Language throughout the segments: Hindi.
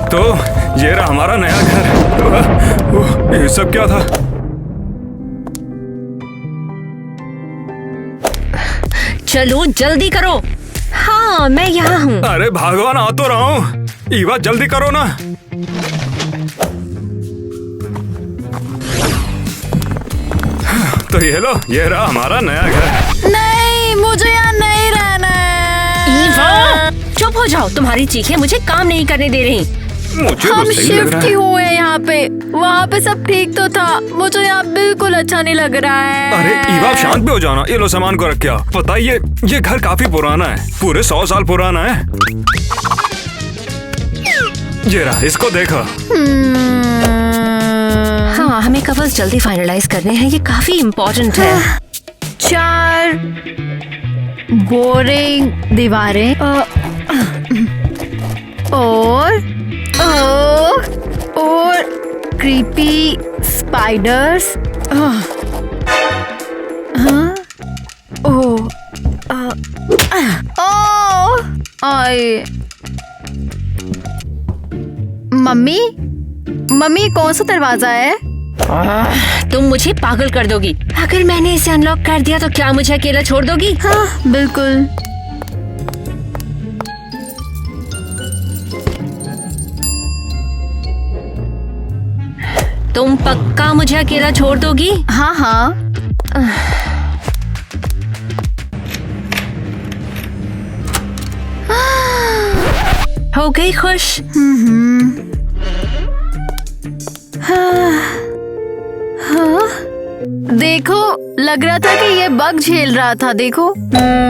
तो ये रहा हमारा नया घर। ये सब क्या था? चलो जल्दी करो। हाँ मैं यहाँ हूँ। अरे भगवान, आ तो रहा हूँ। ईवा जल्दी करो ना। तो ये लो, ये रहा हमारा नया घर। नहीं, मुझे यहाँ नहीं रहना है। ईवा चुप हो जाओ, तुम्हारी चीखें मुझे काम नहीं करने दे रही। मुझे हम तो सही लग शिफ्ट रहा क्यों है। हुए यहाँ पे? वहाँ पे सब ठीक तो था, मुझे यहाँ बिल्कुल अच्छा नहीं लग रहा है। अरे ईवा शांत भी हो जाना। ये लो सामान को रख के आओ। पता है ये घर काफी पुराना है, पूरे 100 साल पुराना है। ये रहा, इसको देखो। हाँ हमें कवर्स जल्दी फाइनलाइज करने हैं, ये काफी इम्पोर्टेंट है। 4 बोरिंग दीवारें और क्रीपी स्पाइडर्स। आए मम्मी, मम्मी कौन सा दरवाजा है? तुम मुझे पागल कर दोगी। अगर मैंने इसे अनलॉक कर दिया तो क्या मुझे अकेला छोड़ दोगी? हाँ बिल्कुल। तुम पक्का मुझे अकेला छोड़ दोगी? हाँ हाँ। हो गई खुश? देखो, लग रहा था कि ये बग झेल रहा था। देखो।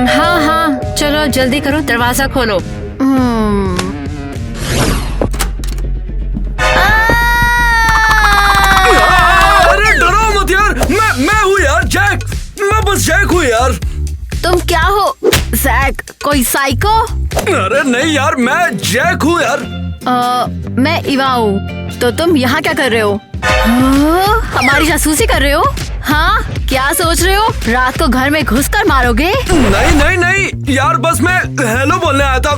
हाँ हाँ चलो जल्दी करो, दरवाजा खोलो। अरे डरो मत यार, मैं हूँ यार, जैक। मैं बस जैक हूँ यार। तुम क्या हो जैक? कोई साइको? अरे नहीं यार, मैं जैक हूँ यार। मैं इवा हूँ। तो तुम यहाँ क्या कर रहे हो? हमारी जासूसी कर रहे हो? हाँ, क्या सोच रहे हो? रात को घर में घुसकर मारोगे? नहीं नहीं नहीं यार, बस मैं हेलो बोलने आया था।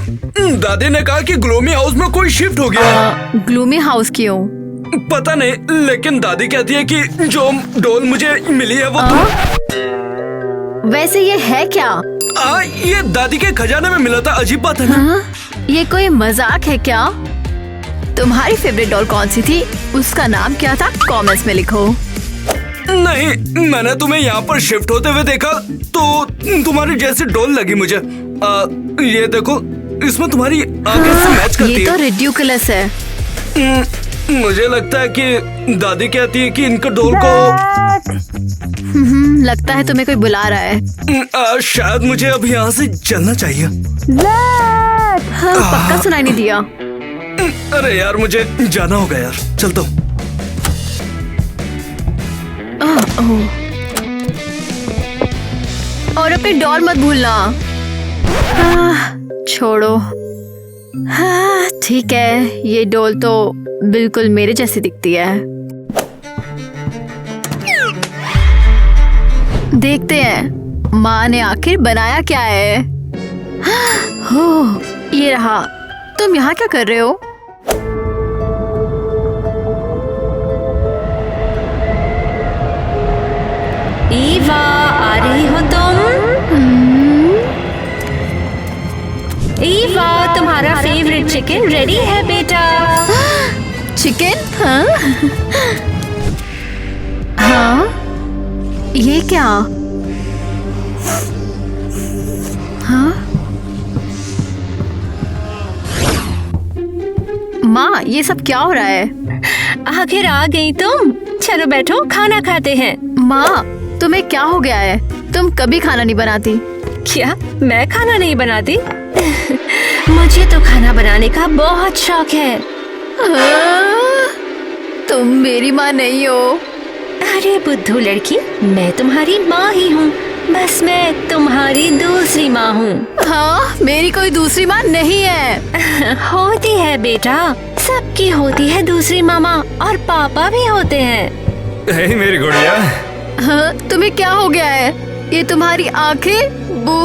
दादी ने कहा कि ग्लोमी हाउस में कोई शिफ्ट हो गया। ग्लूमी हाउस क्यों? पता नहीं, लेकिन दादी कहती है कि जो डॉल मुझे मिली है वो वैसे ये है क्या? ये दादी के खजाने में मिला था। अजीब बात है ना? ये कोई मजाक है क्या? तुम्हारी फेवरेट डॉल कौन सी थी? उसका नाम क्या था? कमेंट्स में लिखो। नहीं, मैंने तुम्हें यहाँ पर शिफ्ट होते हुए देखा तो तुम्हारी जैसी डॉल लगी मुझे। ये देखो, इसमें तुम्हारी आंखें से मैच करती ये तो है। रिड्यूकुलस है। मुझे लगता है कि दादी कहती है कि इनका डॉल को लगता है तुम्हें कोई बुला रहा है। शायद मुझे अब यहाँ से चलना चाहिए। हाँ, पक्का सुनाई नहीं दिया। अरे यार, मुझे जाना होगा यार, चलता हूँ। और अपनी डॉल मत भूलना। छोड़ो। हाँ ठीक है, ये डॉल तो बिल्कुल मेरे जैसी दिखती है। देखते हैं माँ ने आखिर बनाया क्या है। हो, ये रहा। तुम यहाँ क्या कर रहे हो? ईवा आ रही हो तुम? ईवा तुम्हारा फेवरेट चिकन रेडी है बेटा। चिकन? हाँ? हाँ? ये क्या? हाँ? माँ, ये सब क्या हो रहा है? आखिर आ गई तुम। चलो बैठो, खाना खाते हैं। माँ, तुम्हें क्या हो गया है? तुम कभी खाना नहीं बनाती। क्या मैं खाना नहीं बनाती? मुझे तो खाना बनाने का बहुत शौक है। तुम मेरी माँ नहीं हो। अरे बुद्धू लड़की, मैं तुम्हारी माँ ही हूँ। बस मैं तुम्हारी दूसरी माँ हूँ। हाँ, मेरी कोई दूसरी माँ नहीं है। होती है बेटा, सबकी होती है दूसरी मामा, और पापा भी होते हैं। हे मेरी गुड़िया। हाँ, तुम्हें क्या हो गया है? ये तुम्हारी आंखें, बू,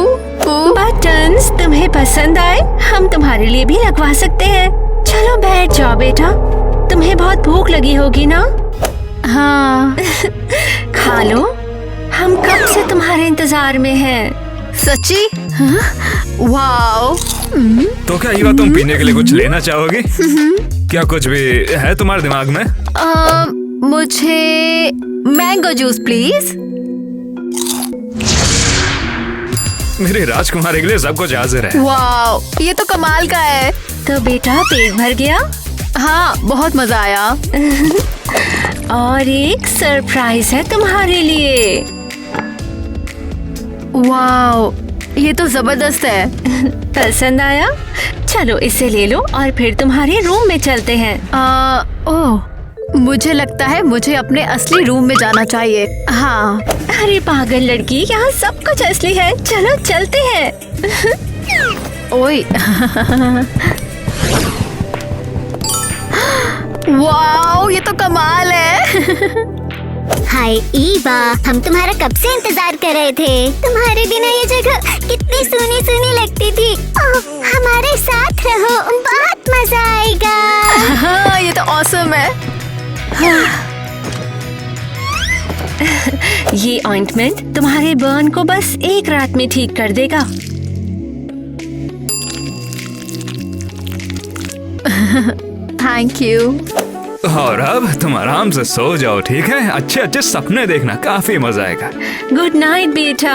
बापू। बटन्स तुम्हें पसंद आए? हम तुम्हारे लिए भी लगवा सकते हैं। चलो बैठ जाओ बेटा, तुम्हें बहुत भूख लगी होगी ना? हाँ। खा लो, हम कब से तुम्हारे इंतजार में हैं। सच्ची? हाँ? वाओ। तो क्या ईवा, तुम पीने के लिए कुछ लेना चाहोगी? क्या कुछ भी है तुम्हारे दिमाग में? मुझे मैंगो जूस प्लीज। मेरी राजकुमारी के लिए सब कुछ हाजिर है। वाओ, ये तो कमाल का है। तो बेटा पेट भर गया? हाँ, बहुत मजा आया। और एक सरप्राइज है तुम्हारे लिए। वाओ, ये तो जबरदस्त है। पसंद आया? चलो इसे ले लो और फिर तुम्हारे रूम में चलते हैं। ओह, मुझे लगता है मुझे अपने असली रूम में जाना चाहिए। हाँ। अरे पागल लड़की, यहाँ सब कुछ असली है। चलो चलते हैं। ओए। वाओ, ये तो कमाल है। हाय ईवा, हम तुम्हारा कब से इंतजार कर रहे थे। तुम्हारे बिना ये जगह कितनी सूनी सूनी लगती थी। ओह, हमारे साथ रहो, बहुत मजा आएगा। हाँ, ये तो ऑसम है। ये ऑइंटमेंट तुम्हारे बर्न को बस एक रात में ठीक कर देगा। Thank you. और अब तुम आराम से सो जाओ, ठीक है? अच्छे अच्छे सपने देखना, काफी मजा आएगा। गुड नाइट बेटा।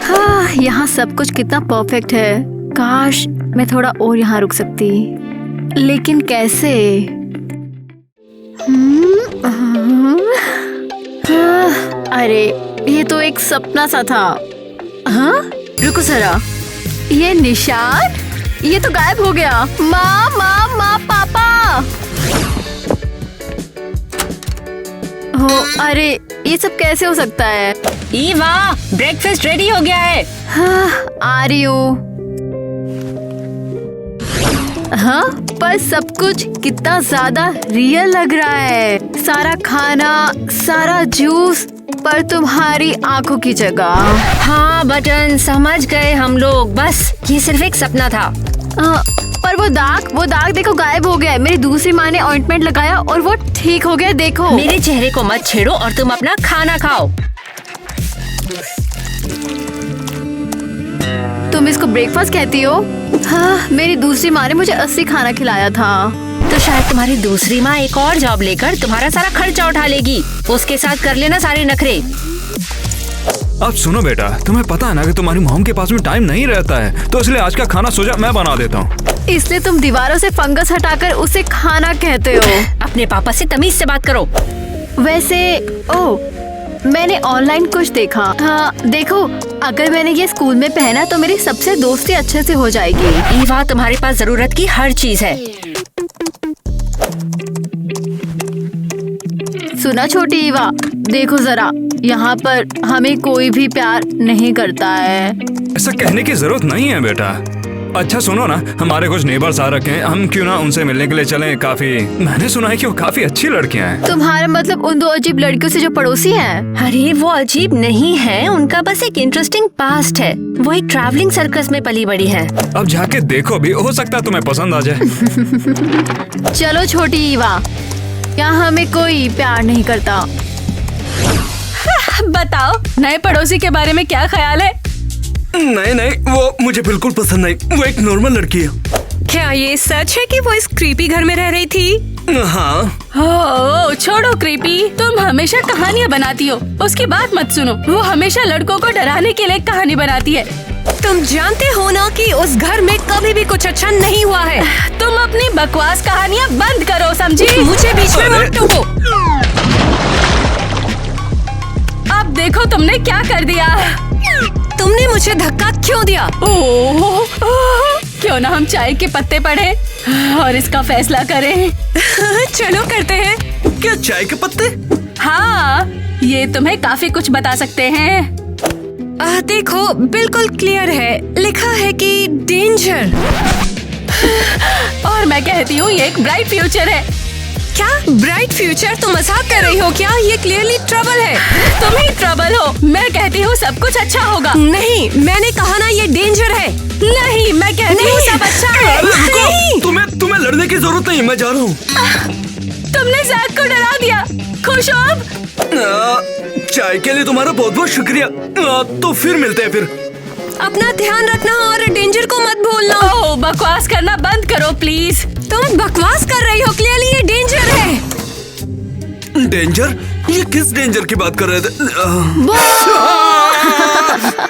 हाँ, यहाँ सब कुछ कितना परफेक्ट है। काश मैं थोड़ा और यहाँ रुक सकती, लेकिन कैसे? अरे, ये तो एक सपना सा था। हाँ, रुको जरा, ये निशान, ये तो गायब हो गया। माँ माँ माँ, पापा। हो, अरे ये सब कैसे हो सकता है? ईवा, ब्रेकफास्ट रेडी हो गया है। हाँ, आ रही हूँ। हाँ, पर सब कुछ कितना ज्यादा रियल लग रहा है। सारा खाना, सारा जूस, पर तुम्हारी आंखों की जगह। हाँ बटन, समझ गए हम लोग। बस ये सिर्फ एक सपना था। पर वो दाग देखो, गायब हो गया है। मेरी दूसरी माँ ने ऑइंटमेंट लगाया और वो ठीक हो गया, देखो। मेरे चेहरे को मत छेड़ो और तुम अपना खाना खाओ। तुम इसको ब्रेकफास्ट कहती हो? हाँ, मेरी दूसरी माँ ने मुझे असली खाना खिलाया था। तो शायद तुम्हारी दूसरी माँ एक और जॉब लेकर तुम्हारा सारा खर्चा उठा लेगी। उसके साथ कर लेना सारे नखरे। अब सुनो बेटा, तुम्हें पता है ना कि तुम्हारी मॉम के पास में टाइम नहीं रहता है, तो इसलिए आज का खाना सोचा मैं बना देता हूँ। इसलिए तुम दीवारों से फंगस हटाकर उसे खाना कहते हो। अपने पापा से तमीज से बात करो। वैसे, मैंने ऑनलाइन कुछ देखा। हाँ, देखो, अगर मैंने ये स्कूल में पहना तो मेरी सबसे दोस्ती अच्छे से हो जाएगी। ईवा, तुम्हारे पास जरूरत की हर चीज है। सुना छोटी ईवा, देखो जरा, यहाँ पर हमें कोई भी प्यार नहीं करता है। ऐसा कहने की जरूरत नहीं है बेटा। अच्छा सुनो ना, हमारे कुछ नेबर्स आ रखे हैं, हम क्यों ना उनसे मिलने के लिए चलें? काफी, मैंने सुना है कि वो काफी अच्छी लड़कियां हैं। तुम्हारा मतलब उन दो अजीब लड़कियों से जो पड़ोसी हैं? अरे वो अजीब नहीं है, उनका बस एक इंटरेस्टिंग पास्ट है। वो एक ट्रैवलिंग सर्कस में पली बड़ी है। अब जाके देखो भी, हो सकता है तुम्हें पसंद आ जाए। चलो छोटी ईवा, यहाँ हमें कोई प्यार नहीं करता। बताओ, नए पड़ोसी के बारे में क्या ख्याल है? नहीं, वो मुझे बिल्कुल पसंद नहीं। वो एक नॉर्मल लड़की है। क्या ये सच है कि वो इस क्रीपी घर में रह रही थी? हाँ। ओह, छोड़ो क्रीपी, तुम हमेशा कहानियाँ बनाती हो। उसकी बात मत सुनो, वो हमेशा लड़कों को डराने के लिए कहानी बनाती है। तुम जानते हो ना कि उस घर में कभी भी कुछ अच्छा नहीं हुआ है। तुम अपनी बकवास कहानियाँ बंद करो, समझी? मुझे बीच में मत टोको। अब देखो तुमने क्या कर दिया। तुमने मुझे धक्का क्यों दिया? ओह, क्यों ना हम चाय के पत्ते पढ़े और इसका फैसला करें। चलो करते हैं। क्या चाय के पत्ते? हाँ, ये तुम्हें काफी कुछ बता सकते हैं। देखो, बिल्कुल क्लियर है, लिखा है कि डेंजर। और मैं कहती हूँ ये एक ब्राइट फ्यूचर है। क्या ब्राइट फ्यूचर? तुम मजाक कर रही हो क्या? ये क्लियरली ट्रबल है। तुम ही ट्रबल हो। मैं कहती हूँ सब कुछ अच्छा होगा। नहीं, मैंने कहा ना ये डेंजर है। नहीं, मैं कहती हूँ सब अच्छा है। अरे रुको, तुम्हें लड़ने की जरूरत नहीं, मैं जा रहा हूँ। तुमने जैक को डरा दिया। खुश हो अब? चाय के लिए तुम्हारा बहुत बहुत शुक्रिया। तो फिर मिलते हैं फिर। अपना ध्यान रखना और डेंजर को मत भूलना। ओह, बकवास करना बंद करो प्लीज। तुम बकवास कर रही हो, क्लियरली ये डेंजर है। डेंजर? ये किस डेंजर की बात कर रहे थे?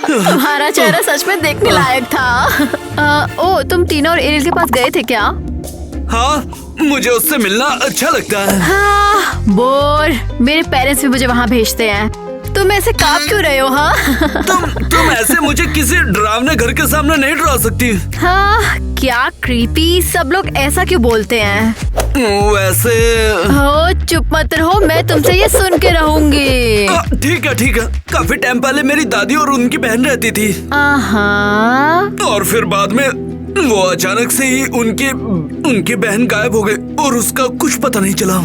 तुम्हारा चेहरा सच में देखने लायक था। ओ, तुम टीना और एरियल के पास गए थे क्या? हाँ, मुझे उससे मिलना अच्छा लगता है। हाँ, बोर। मेरे पेरेंट्स भी मुझे वहाँ भेजते हैं। तुम ऐसे कांप क्यों रहे हो? हाँ तुम ऐसे मुझे किसी डरावने घर के सामने नहीं डरा सकती। हाँ, क्या क्रीपी, सब लोग ऐसा क्यों बोलते हैं? वैसे हो, चुप मत रहो, मैं तुमसे ये सुन के रहूंगी। ठीक है। काफी टाइम पहले मेरी दादी और उनकी बहन रहती थी। और फिर बाद में वो अचानक से ही उनकी बहन गायब हो गई और उसका कुछ पता नहीं चला।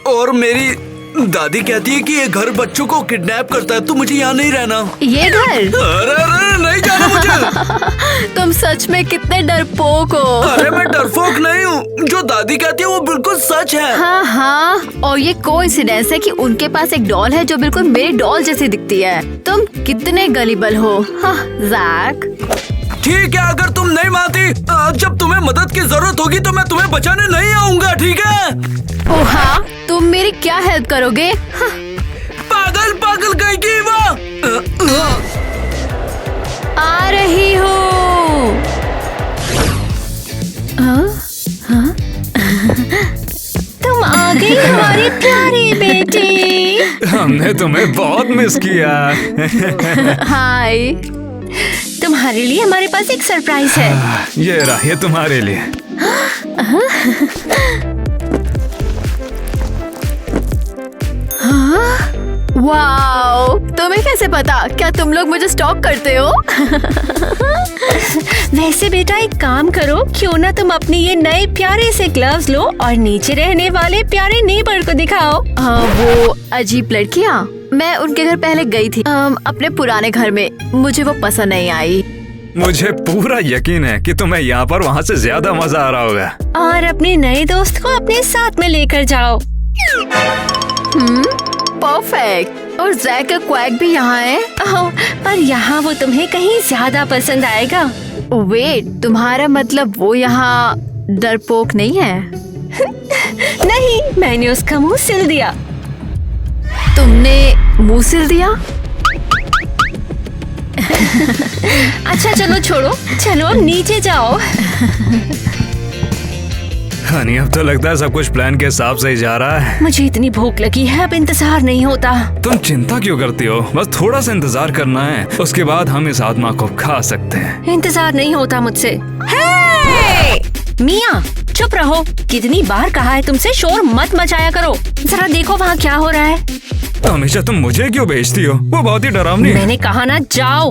और मेरी दादी कहती है कि ये घर बच्चों को किडनैप करता है, तो मुझे यहाँ नहीं रहना। ये घर? अरे नहीं जाना मुझे। तुम सच में कितने डरपोक हो। अरे मैं डरपोक नहीं हूँ, जो दादी कहती है वो बिल्कुल सच है। हाँ, और ये कोइंसिडेंस है कि उनके पास एक डॉल है जो बिल्कुल मेरी डॉल जैसी दिखती है। तुम कितने गलीबल हो। हाँ, जैक। ठीक है, अगर तुम नहीं मानती, जब तुम्हें मदद की जरूरत होगी तो मैं तुम्हें बचाने नहीं आऊंगा, ठीक है? ओ हाँ, तुम मेरी क्या हेल्प करोगे? हाँ। पागल कहीं की वो। आ रही हूँ। तुम आ गई हमारी प्यारी बेटी। हमने तुम्हें बहुत मिस किया। हाय, तुम्हारे लिए हमारे पास एक सरप्राइज है। ये रहा, ये तुम्हारे लिए। वाओ, तुम्हें कैसे पता? क्या तुम लोग मुझे स्टॉक करते हो? वैसे बेटा एक काम करो, क्यों ना तुम अपने ये नए प्यारे से ग्लव्स लो और नीचे रहने वाले प्यारे नेबर को दिखाओ। वो अजीब लड़कियाँ, मैं उनके घर पहले गई थी, अपने पुराने घर में। मुझे वो पसंद नहीं आई। मुझे पूरा यकीन है कि तुम्हें यहाँ पर वहाँ से ज्यादा मजा आ रहा होगा। और अपने नए दोस्त को अपने साथ में लेकर जाओ। परफेक्ट। और जैक का क्वैक भी यहाँ है। पर यहाँ वो तुम्हें कहीं ज्यादा पसंद आएगा। वेट, तुम्हारा मतलब वो यहाँ डरपोक नहीं है? नहीं, मैंने उसका मुंह सिल दिया। तुमने मुंह सिल दिया? अच्छा चलो छोड़ो, चलो अब नीचे जाओ। हनी, अब तो लगता है सब कुछ प्लान के हिसाब से ही जा रहा है। मुझे इतनी भूख लगी है, अब इंतजार नहीं होता। तुम चिंता क्यों करती हो? बस थोड़ा सा इंतजार करना है, उसके बाद हम इस आत्मा को खा सकते हैं। इंतजार नहीं होता मुझसे। मिया, चुप रहो। कितनी बार कहा है तुमसे शोर मत मचाया करो। जरा देखो वहाँ क्या हो रहा है। हमेशा तुम मुझे क्यों भेजती हो? वो बहुत ही डरावनी है। मैंने कहा ना जाओ।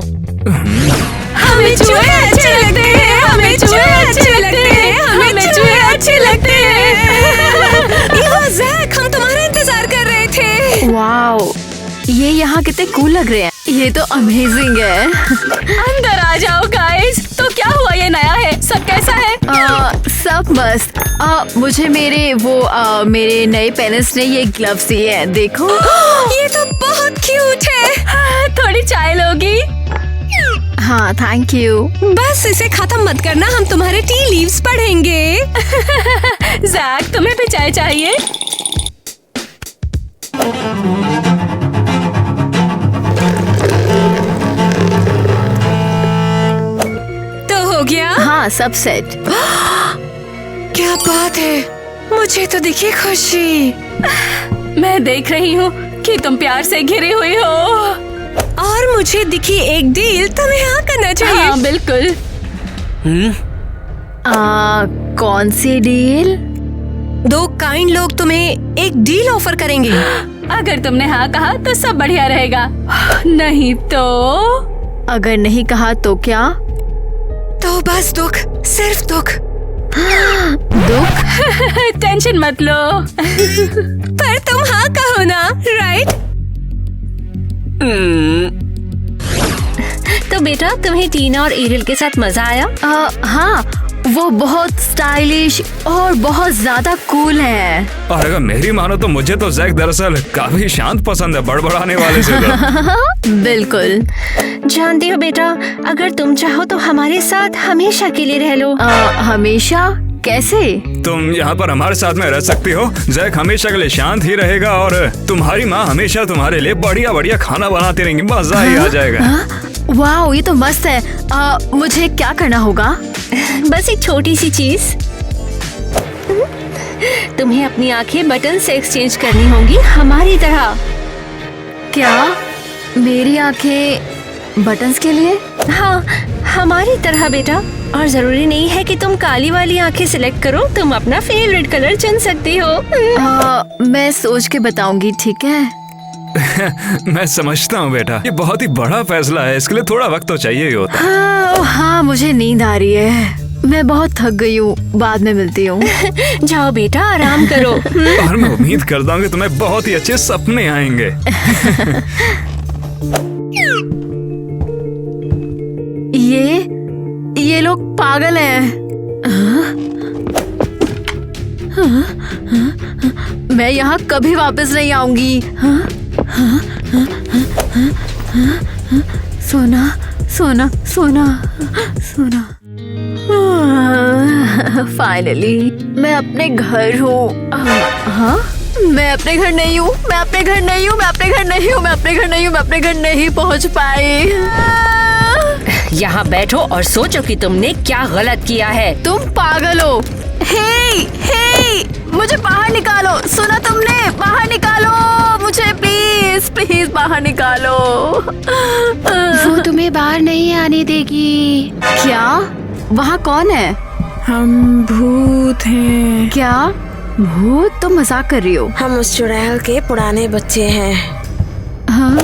हमें चूहे अच्छे लगते हैं, हमें चूहे अच्छे लगते हैं, हमें चूहे अच्छे लगते हैं। ये जैक, हम तुम्हारा इंतजार कर रहे थे। वाओ, ये यहाँ कितने कूल लग रहे हैं। ये तो अमेजिंग है। अंदर आ जाओ गाइस। तो क्या हुआ, ये नया है? सब कैसा है? सब मस्त। मुझे मेरे नए पेरेंट्स ने ये ग्लव्स दिए हैं, देखो। ये तो बहुत क्यूट है। थोड़ी चाय लोगी? हाँ, थैंक यू। बस इसे खत्म मत करना, हम तुम्हारे टी लीव्स पढ़ेंगे। जैक, तुम्हें भी चाय चाहिए? तो हो गया? हाँ, सब सेट। क्या बात है, मुझे तो दिखी खुशी। मैं देख रही हूँ कि तुम प्यार से घिरी हुई हो। और मुझे दिखी एक डील, तुम्हें हाँ करना चाहिए। हाँ, बिल्कुल। कौन सी डील? 2 काइंड लोग तुम्हें एक डील ऑफर करेंगे। अगर तुमने हाँ कहा तो सब बढ़िया रहेगा, नहीं तो? अगर नहीं कहा तो क्या? तो बस दुख, सिर्फ दुख। दुख? टेंशन मत लो। पर तुम हाँ कहो ना, राइट? तो बेटा तुम्हें टीना और एरियल के साथ मजा आया? हाँ, वो बहुत स्टाइलिश और बहुत ज्यादा कूल है। और अगर मेरी मानो तो मुझे तो जैक दरअसल काफी शांत पसंद है, बड़बड़ाने वाले से तो। बिल्कुल। जानती हो बेटा, अगर तुम चाहो तो हमारे साथ हमेशा के लिए रह लो। हमेशा? कैसे? तुम यहाँ पर हमारे साथ में रह सकती हो। जैक हमेशा के लिए शांत ही रहेगा और तुम्हारी माँ हमेशा तुम्हारे लिए बढ़िया बढ़िया खाना बनाती रहेंगी, मजा ही आ जाएगा। वाह, ये तो मस्त है। मुझे क्या करना होगा? बस एक छोटी सी चीज, तुम्हें अपनी आंखें बटन से एक्सचेंज करनी होंगी हमारी तरह। क्या मेरी आंखें बटन्स के लिए? हाँ, हमारी तरह बेटा। और जरूरी नहीं है कि तुम काली वाली आंखें सिलेक्ट करो, तुम अपना फेवरेट कलर चुन सकती हो। मैं सोच के बताऊंगी, ठीक है? मैं समझता हूँ बेटा, ये बहुत ही बड़ा फैसला है, इसके लिए थोड़ा वक्त तो चाहिए ही होता। हाँ, मुझे नींद आ रही है, मैं बहुत थक गई हूँ, बाद में मिलती हूँ। जाओ बेटा, आराम करो। और मैं उम्मीद करता हूँ कि तुम्हें बहुत ही अच्छे सपने आएंगे। ये लोग पागल हैं। मैं यहाँ कभी वापस नहीं आऊंगी। सोना सोना सोना सोना। फाइनली मैं अपने घर हूँ। हाँ, मैं अपने घर नहीं हूँ, मैं अपने घर नहीं हूँ, मैं अपने घर नहीं हूँ, मैं अपने घर नहीं हूँ, मैं अपने घर नहीं पहुँच पाई। यहाँ बैठो और सोचो कि तुमने क्या गलत किया है। तुम पागल हो। हे, मुझे बाहर निकालो। सुना तुमने? बाहर निकालो मुझे, प्लीज प्लीज बाहर निकालो। वो तुम्हें बाहर नहीं आने देगी। क्या? वहाँ कौन है? हम भूत हैं। क्या भूत? तुम मजाक कर रही हो? हम उस चुड़ैल के पुराने बच्चे हैं। हाँ?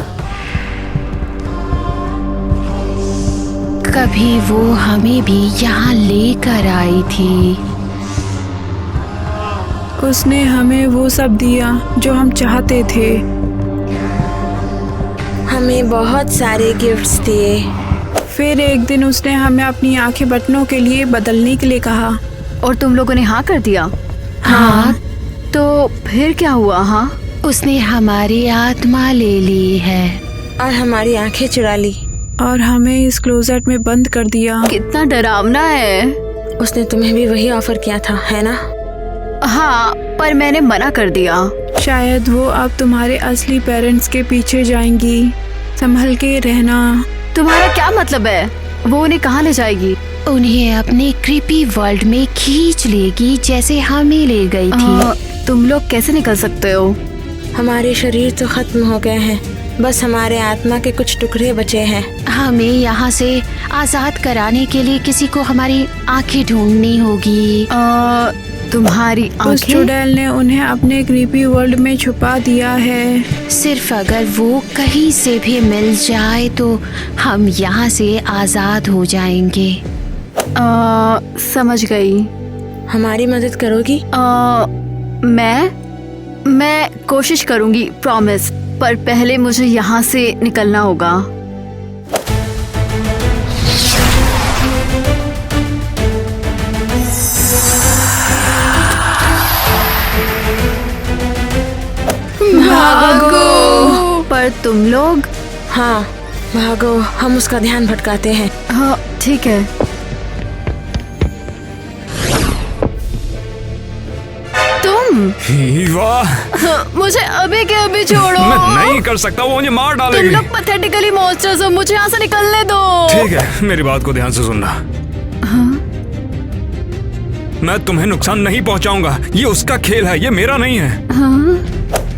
कभी वो हमें भी यहाँ लेकर आई थी। उसने हमें वो सब दिया जो हम चाहते थे। हमें बहुत सारे गिफ्ट्स दिए। फिर एक दिन उसने हमें अपनी आंखें बटनों के लिए बदलने के लिए कहा। और तुम लोगों ने हाँ कर दिया? हाँ। तो फिर क्या हुआ? हाँ, उसने हमारी आत्मा ले ली है और हमारी आंखें चुरा ली और हमें इस क्लोजेट में बंद कर दिया। कितना डरावना है। उसने तुम्हें भी वही ऑफर किया था, है ना? हाँ, पर मैंने मना कर दिया। शायद वो अब तुम्हारे असली पेरेंट्स के पीछे जाएंगी। संभल के रहना। तुम्हारा क्या मतलब है? वो उन्हें कहाँ ले जाएगी? उन्हें अपने क्रीपी वर्ल्ड में खींच लेगी, जैसे हमें ले गई थी। तुम लोग कैसे निकल सकते हो? हमारे शरीर तो खत्म हो गए हैं, बस हमारे आत्मा के कुछ टुकड़े बचे हैं। हमें यहाँ से आजाद कराने के लिए किसी को हमारी आंखें ढूंढनी होगी। तुम्हारी उस आंखें? चुड़ैल ने उन्हें अपने क्रीपी वर्ल्ड में छुपा दिया है। सिर्फ अगर वो कहीं से भी मिल जाए तो हम यहाँ से आजाद हो जाएंगे। समझ गई। हमारी मदद करोगी? मैं कोशिश करूंगी, प्रॉमिस। पर पहले मुझे यहाँ से निकलना होगा। भागो! पर तुम लोग? हाँ, भागो, हम उसका ध्यान भटकाते हैं। हाँ, ठीक है। तुम? वाह, मुझे अभी के अभी छोड़ो। मैं नहीं कर सकता, वो मुझे मार तुम डालेगी। लोग पैथेटिकली मॉन्स्टर्स हो, मुझे यहाँ से निकलने दो। ठीक है, मेरी बात को ध्यान से सुनना। मैं तुम्हें नुकसान नहीं पहुंचाऊंगा, ये उसका खेल है, ये मेरा नहीं है।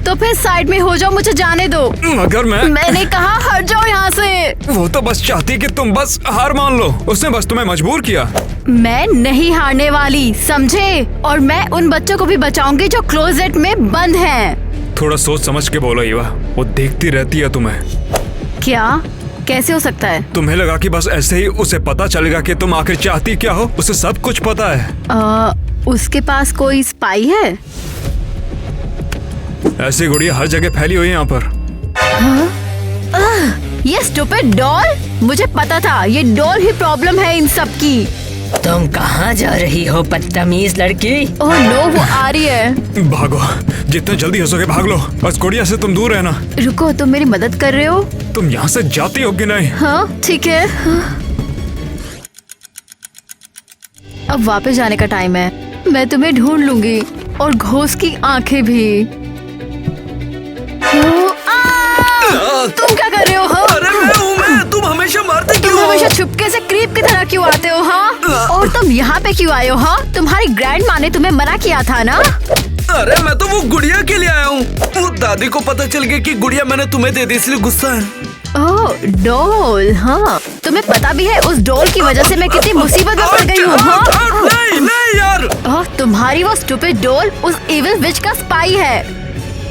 तो फिर साइड में हो जाओ, मुझे जाने दो। मगर मैंने कहा हट जाओ यहाँ से। वो तो बस चाहती कि तुम बस हार मान लो, उसने बस तुम्हें मजबूर किया। मैं नहीं हारने वाली, समझे? और मैं उन बच्चों को भी बचाऊंगी जो क्लोजेट में बंद हैं। थोड़ा सोच समझ के बोलो ईवा, वो देखती रहती है तुम्हें। क्या? कैसे हो सकता है? तुम्हें लगा कि बस ऐसे ही उसे पता चलेगा कि तुम आखिर चाहती क्या हो? उसे सब कुछ पता है। उसके पास कोई स्पाई है? ऐसी गुड़िया हर जगह फैली हुई है यहाँ पर। ये स्टूपिड डॉल, मुझे पता था ये डॉल ही प्रॉब्लम है इन सब की। तुम कहाँ जा रही हो बदतमीज लड़की? ओह नो, वो आ रही है। भागो, जितने जल्दी हो सके भाग लो। बस गुड़िया से तुम दूर रहना। रुको, तुम मेरी मदद कर रहे हो? तुम यहाँ से जाती हो कि नहीं? हाँ ठीक है। अब वापस जाने का टाइम है। मैं तुम्हें ढूंढ लूंगी और घोष की आंखें भी। तुम क्या कर रहे हो? अरे मैं तुम हमेशा मारते क्यों तुम हो? हमेशा छुपके से क्रीप की तरह क्यों आते हो? हाँ, और तुम यहाँ पे क्यों आए हो? हाँ, तुम्हारी ग्रैंड माँ ने तुम्हें मना किया था ना? अरे मैं तो वो गुड़िया के लिए आया हूँ। वो दादी को पता चल गया कि गुड़िया मैंने तुम्हें दे दी, इसलिए गुस्सा है। ओह डॉल, हाँ तुम्हें पता भी है उस डॉल की वजह से मैं कितनी मुसीबत में पड़ गई हूँ। हाँ? नहीं यार। तुम्हारी वो स्टूपिड डॉल उस इविल विच का स्पाई है।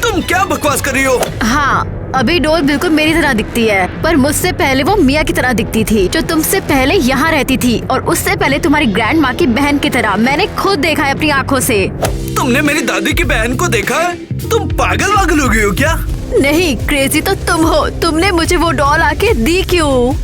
तुम क्या बकवास कर रही हो? हाँ, अभी डॉल बिल्कुल मेरी तरह दिखती है, पर मुझसे पहले वो मिया की तरह दिखती थी, जो तुमसे पहले यहाँ रहती थी, और उससे पहले तुम्हारी ग्रैंड माँ की बहन की तरह। मैंने खुद देखा है अपनी आँखों से। तुमने मेरी दादी की बहन को देखा है? तुम पागल हो गई हो क्या? नहीं, क्रेजी तो तुम हो। तुमने मुझे वो डॉल आके दी क्यों?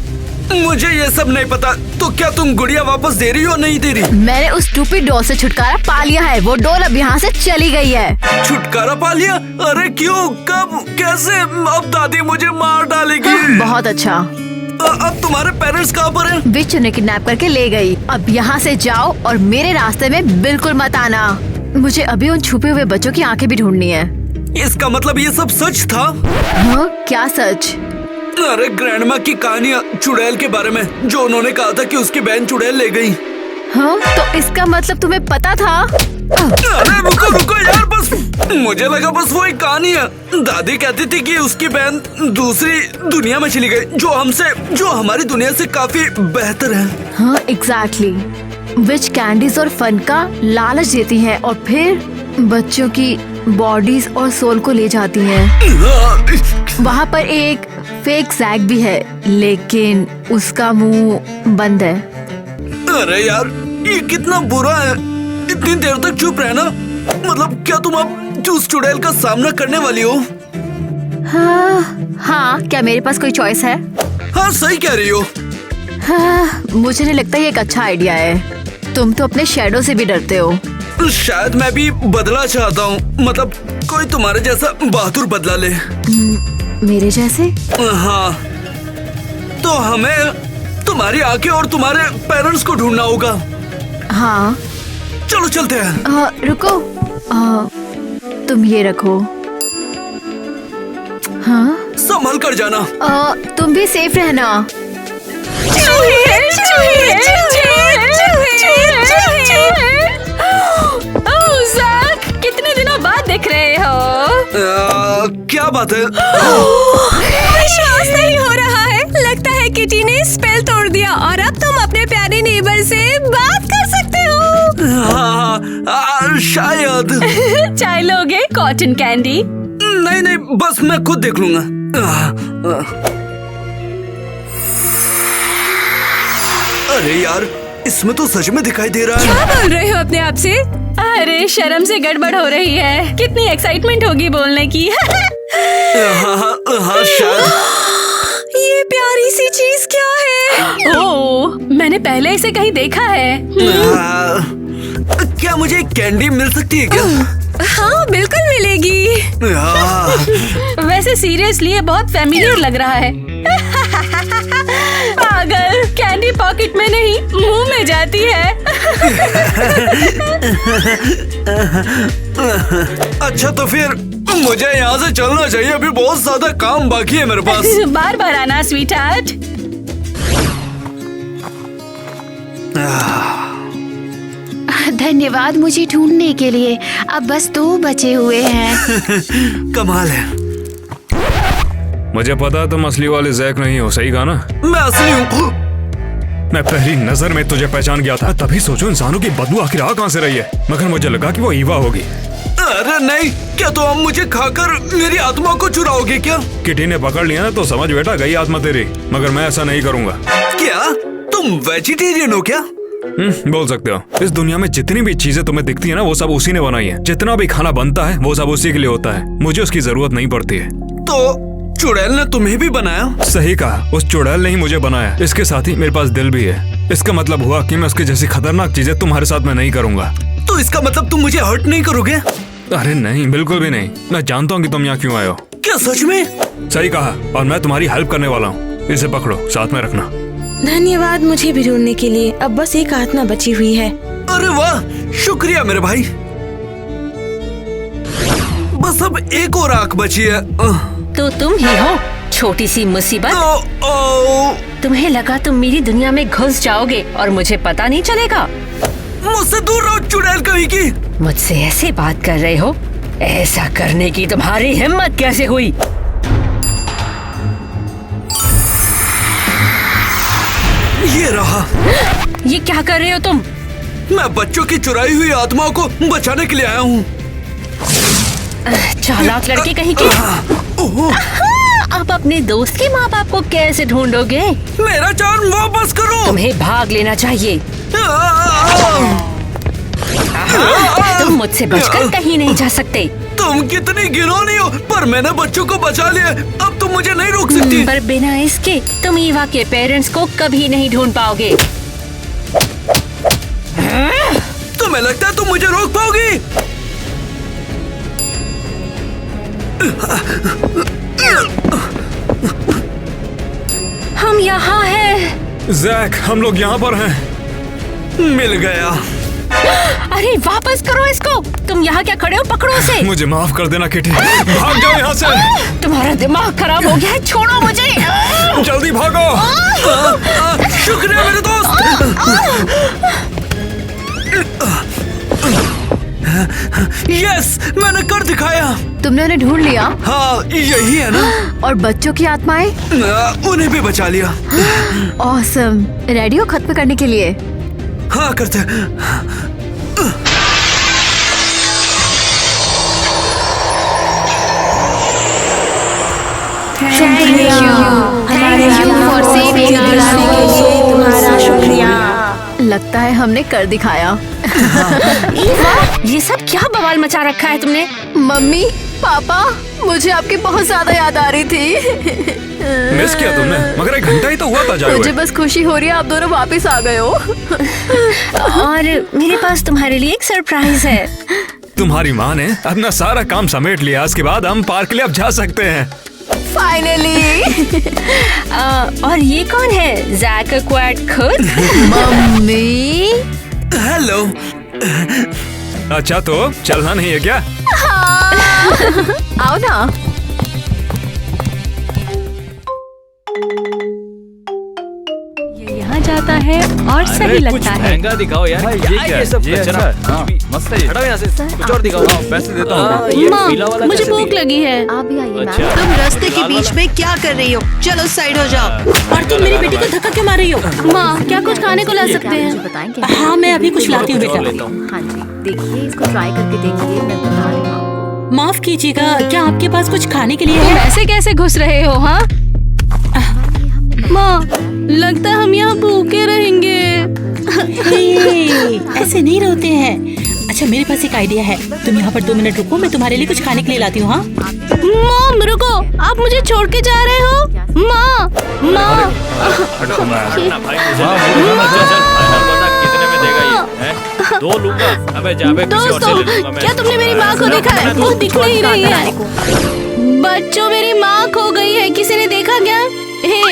मुझे ये सब नहीं पता। तो क्या तुम गुड़िया वापस दे रही हो नहीं दे रही? मैंने उस स्टूपिड डॉल से छुटकारा पा लिया है। वो डॉल अब यहाँ से चली गई है। छुटकारा पा लिया? अरे क्यों, कब, कैसे? अब दादी मुझे मार डालेगी। बहुत अच्छा। अब तुम्हारे पेरेंट्स कहाँ पर हैं? विच ने किडनैप करके ले गई। अब यहाँ से जाओ और मेरे रास्ते में बिल्कुल मत आना। मुझे अभी उन छुपे हुए बच्चों की आंखें भी ढूंढनी है। इसका मतलब ये सब सच था? हाँ, क्या सच? अरे ग्रैंडमा की कहानियाँ चुड़ैल के बारे में, जो उन्होंने कहा था कि उसकी बहन चुड़ैल ले गई। हाँ, तो इसका मतलब तुम्हें पता था? अरे रुको यार, बस मुझे लगा बस वो एक कहानी है। दादी कहती थी कि उसकी बहन दूसरी दुनिया में चली गई, जो हमारी दुनिया से काफी बेहतर है। हाँ एग्जैक्टली। विच कैंडीज और फन का लालच देती है और फिर बच्चों की बॉडीज और सोल को ले जाती हैं। वहाँ पर एक फेक जैक भी है, लेकिन उसका मुंह बंद है। अरे यार, ये कितना बुरा है। इतनी देर तक चुप रहना, मतलब क्या तुम अब उस चुड़ैल का सामना करने वाली हो? हाँ, क्या मेरे पास कोई चॉइस है? हाँ सही कह रही हो। हाँ, मुझे नहीं लगता ये एक अच्छा आइडिया है। तुम तो अपने शैडो से भी डरते हो। शायद मैं भी बदला चाहता हूँ, मतलब कोई तुम्हारे जैसा बहादुर बदला ले। मेरे जैसे? हाँ, तो हमें तुम्हारी आंखें और तुम्हारे पेरेंट्स को ढूंढना होगा। हाँ चलो चलते हैं। रुको, तुम ये रखो। हाँ, संभल कर जाना। तुम भी सेफ रहना। कितने दिनों बाद देख रहे हो? क्या बात है? विश्वास नहीं हो रहा है। लगता है किटी ने स्पेल तोड़ दिया और अब तुम अपने प्यारे नेबर से बात कर सकते हो। हाँ, शायद। चाय लोगे? Cotton candy? नहीं, बस मैं खुद देख लूंगा। अरे यार, इसमें तो सच में दिखाई दे रहा है। क्या बोल रहे हो अपने आप से? अरे शर्म से गड़बड़ हो रही है। कितनी एक्साइटमेंट होगी बोलने की। हाँ शायद। ये प्यारी सी चीज क्या है? ओह, मैंने पहले इसे कहीं देखा है। क्या मुझे कैंडी मिल सकती है क्या? हाँ बिल्कुल मिलेगी। वैसे सीरियसली ये बहुत फेमिलियर लग रहा है। पागल, कैंडी पॉकेट में नहीं मुंह में जाती है। अच्छा तो फिर मुझे यहाँ से चलना चाहिए, अभी बहुत ज्यादा काम बाकी है मेरे पास। बार बार आना स्वीट हार्ट। धन्यवाद मुझे ढूंढने के लिए। अब बस 2 बचे हुए हैं। कमाल है। मुझे पता तुम असली वाले जैक नहीं हो, सही कहा ना? मैं असली हूँ। मैं पहली नजर में तुझे पहचान गया था, तभी सोचो इंसानों की बदबू आखिर आ कहाँ से रही है, मगर मुझे लगा कि वो ईवा होगी। अरे नहीं, क्या तो हम मुझे खाकर मेरी आत्मा को चुराओगे क्या? किटी ने पकड़ लिया ना तो समझ बेटा गई आत्मा तेरी, मगर मैं ऐसा नहीं करूँगा। क्या तुम वेजिटेरियन हो क्या? बोल सकते हो। इस दुनिया में जितनी भी चीजें तुम्हें दिखती है ना वो सब उसी ने बनाई है। जितना भी खाना बनता है वो सब उसी के लिए होता है, मुझे उसकी जरूरत नहीं पड़ती है। तो चुड़ैल ने तुम्हें भी बनाया? सही कहा, उस चुड़ैल ने ही मुझे बनाया। इसके साथ ही मेरे पास दिल भी है। इसका मतलब हुआ कि मैं उसकी जैसी खतरनाक चीजें तुम्हारे साथ में नहीं करूंगा। तो इसका मतलब तुम मुझे हर्ट नहीं करोगे? अरे नहीं, बिल्कुल भी नहीं। मैं जानता हूँ कि तुम यहाँ क्यों आए हो। क्या सच में? सही कहा, और मैं तुम्हारी हेल्प करने वाला हूँ। इसे पकड़ो, साथ में रखना। धन्यवाद मुझे भी ढूंढने के लिए। अब बस एक आत्मा बची हुई है। अरे वाह, शुक्रिया मेरे भाई। बस अब एक और आंख बची है। तो तुम ही हो छोटी सी मुसीबत। तुम्हें लगा तुम मेरी दुनिया में घुस जाओगे और मुझे पता नहीं चलेगा? मुझसे दूर रहो चुड़ैल कहीं की। मुझसे ऐसे बात कर रहे हो? ऐसा करने की तुम्हारी हिम्मत कैसे हुई? ये रहा। ये क्या कर रहे हो तुम? मैं बच्चों की चुराई हुई आत्माओं को बचाने के लिए आया हूँ। चालाक लड़की कहीं की। आप अपने दोस्त के माँ बाप को कैसे ढूंढोगे? मेरा चार्म वापस करो। तुम्हें भाग लेना चाहिए। तुम मुझसे बचकर कहीं नहीं जा सकते। तुम कितनी घिनौनी हो, पर मैंने बच्चों को बचा लिया। अब तुम मुझे नहीं रोक सकती। पर बिना इसके तुम ईवा के पेरेंट्स को कभी नहीं ढूंढ पाओगे। तुम्हें लगता है तुम मुझे रोक पाओगी? हम यहाँ हैं। जैक, हम लोग यहाँ पर हैं। मिल गया। अरे वापस करो इसको। तुम यहाँ क्या खड़े हो? पकड़ो उसे। मुझे माफ कर देना किटी, भाग जाओ यहाँ से। तुम्हारा दिमाग खराब हो गया है, छोड़ो मुझे। जल्दी भागो। शुक्रिया मेरे दोस्त। यस, मैंने कर दिखाया। तुमने उन्हें ढूंढ लिया? हाँ, यही है ना। और बच्चों की आत्माएं? उन्हें भी बचा लिया। ऑसम। रेडी हो खत्म करने के लिए? हाँ, करते। तुम्हारा शुक्रिया। लगता है हमने कर दिखाया। ये सब क्या बवाल मचा रखा है तुमने? मम्मी, पापा, मुझे आपकी बहुत ज्यादा याद आ रही थी। मिस किया तुमने? मगर 1 घंटा ही तो हुआ था जाए मुझे हुए। बस खुशी हो रही है आप दोनों वापस आ गए हो। और मेरे पास तुम्हारे लिए एक सरप्राइज है। तुम्हारी माँ ने अपना सारा काम समेट लिया। इसके बाद हम पार्क के लिए अब जा सकते हैं। फाइनली। और ये कौन है? जैक क्वाड खुद। मम्मी। हेलो। अच्छा, तो चलना नहीं है क्या? आओ ना। ये यहाँ जाता है और सही लगता है। महंगा दिखाओ यार। ये सब कचरा। मस्त है। हटाओ यहाँ से। कुछ और दिखाओ। पैसे देता हूँ। ये पीला वाला मुझे कैसे भूख दिया? लगी है। आप भी आइए ना। अच्छा। तुम रास्ते के बीच में क्या कर रही हो? चलो साइड हो जाओ। और तुम मेरी बेटी को धक्का क्यों मार रही हो? माँ, क्या कुछ खाने को ला सकते हैं? बताएंगे? हाँ, मैं अभी कुछ लाती हूँ बेटा। लेता हूँ। हाँ जी, देखिए इसको ट्राई करके देखिए, मैं बता रही हूँ आपको। माफ कीजिएगा, क्या आपके पास कुछ खाने के लिए तुम है? ऐसे कैसे घुस रहे हो? हाँ माँ, लगता है हम यहाँ भूखे रहेंगे। ऐसे नहीं रोते हैं। अच्छा, मेरे पास एक आइडिया है। तुम यहाँ पर 2 मिनट रुको, मैं तुम्हारे लिए कुछ खाने के लिए लाती हूँ। हाँ मॉम, रुको, आप मुझे छोड़ के जा रहे हो? माँ, माँ। कितने में देगा ये? हैं? 2 लूंगा। अबे जाबे किसी और से ले लूंगा मैं। क्या तुमने मेरी माँ को देखा है? वो दिख नहीं रही है। बच्चों, मेरी माँ खो गई है। किसी ने देखा क्या? हे,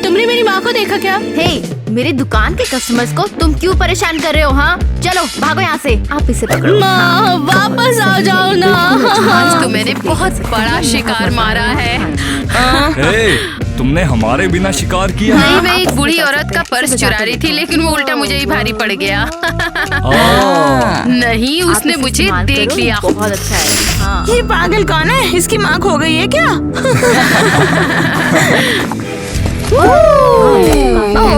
तुमने मेरी माँ को देखा क्या? हे, मेरी दुकान के कस्टमर्स को तुम क्यों परेशान कर रहे हो? हाँ, चलो भागो यहाँ से। आप इसे पकड़ो। माँ, वापस आ जाओ ना। आज तो मैंने बहुत बड़ा शिकार मारा है। तुमने हमारे बिना शिकार किया? नहीं, मैं एक बूढ़ी औरत का पर्स चुरा रही थी, लेकिन वो उल्टा मुझे ही भारी पड़ गया। नहीं, उसने मुझे देख लिया। बहुत अच्छा है। हाँ। ये पागल कौन है? इसकी माँ खो गई है क्या?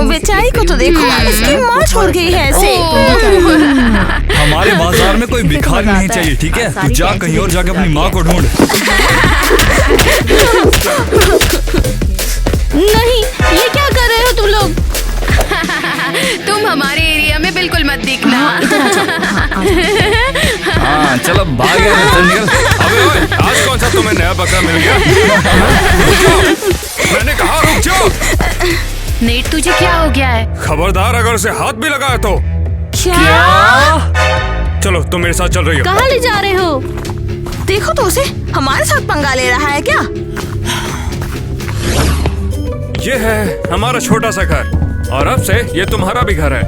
बेचारी को तो देखो, इसकी माँ छोड़ गई है ऐसे। हमारे बाजार में कोई भिखारी नहीं चाहिए, ठीक है? तू जा कहीं और जाके अपनी माँ को ढूंढ। नहीं, ये क्या कर रहे हो तुम लोग? तुम हमारे एरिया में बिल्कुल मत दिखना। हाँ चलो भाग गए, चल निकल। अबे ओए, आज कौन सा तुम्हें नया बकरा मिल गया? रुक जाओ, मैंने कहा रुक जाओ। नेट तुझे क्या हो गया है? खबरदार अगर उसे हाथ भी लगाया तो। क्या? चलो तुम मेरे साथ चल रही हो। कहाँ ले जा रहे हो? देखो तो उसे हमारे साथ पंगा ले रहा है क्या? ये है हमारा छोटा सा घर और अब से ये तुम्हारा भी घर है।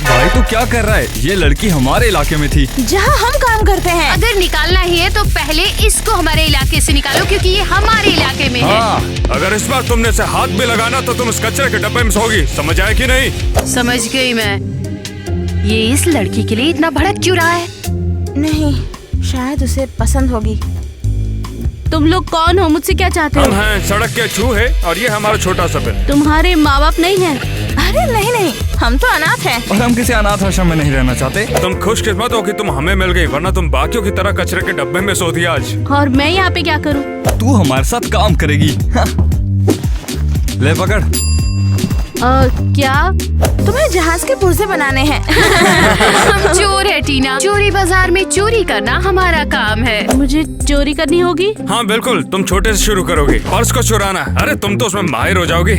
भाई तू क्या कर रहा है? ये लड़की हमारे इलाके में थी, जहाँ हम काम करते हैं। अगर निकालना ही है तो पहले इसको हमारे इलाके से निकालो, क्योंकि ये हमारे इलाके में है। हाँ, अगर इस बार तुमने इसे हाथ भी लगाना तो तुम इस कचरे के डब्बे में सोगी, समझ आए कि नहीं? समझ गई मैं। ये इस लड़की के लिए इतना भड़क क्यों रहा है? नहीं, शायद उसे पसंद होगी। तुम लोग कौन हो? मुझसे क्या चाहते हम हो? हैं सड़क के चूहे और ये हमारा छोटा सा पेड़। तुम्हारे माँ बाप नहीं है? अरे नहीं नहीं, हम तो अनाथ हैं। और हम किसी अनाथ आश्रम में नहीं रहना चाहते। तुम खुशकिस्मत हो कि तुम हमें मिल गई, वरना तुम बाकियों की तरह कचरे के डब्बे में सोती आज। और मैं यहाँ पे क्या करूँ? तू हमारे साथ काम करेगी। ले पकड़। क्या? तुम्हें जहाज के पुर्जे बनाने हैं। हम चोर है टीना, चोरी बाजार में चोरी करना हमारा काम है। मुझे चोरी करनी होगी? हाँ बिल्कुल, तुम छोटे से शुरू करोगी, पर्स को चुराना। अरे तुम तो उसमें माहिर हो जाओगी।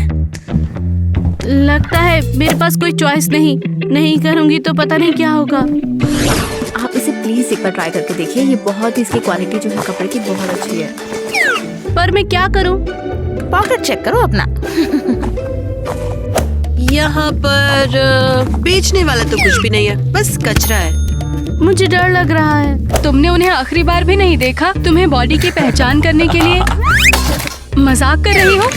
लगता है मेरे पास कोई चॉइस नहीं करूँगी तो पता नहीं क्या होगा। आप इसे प्लीज एक बार ट्राई करके देखिए, ये बहुत इसकी क्वालिटी जो है कपड़े की बहुत अच्छी है। पर मैं क्या करूँ? पॉकेट चेक करो अपना। यहाँ पर बेचने वाला तो कुछ भी नहीं है, बस कचरा है। मुझे डर लग रहा है। तुमने उन्हें आखिरी बार भी नहीं देखा? तुम्हें बॉडी की पहचान करने के लिए मजाक कर रही हो?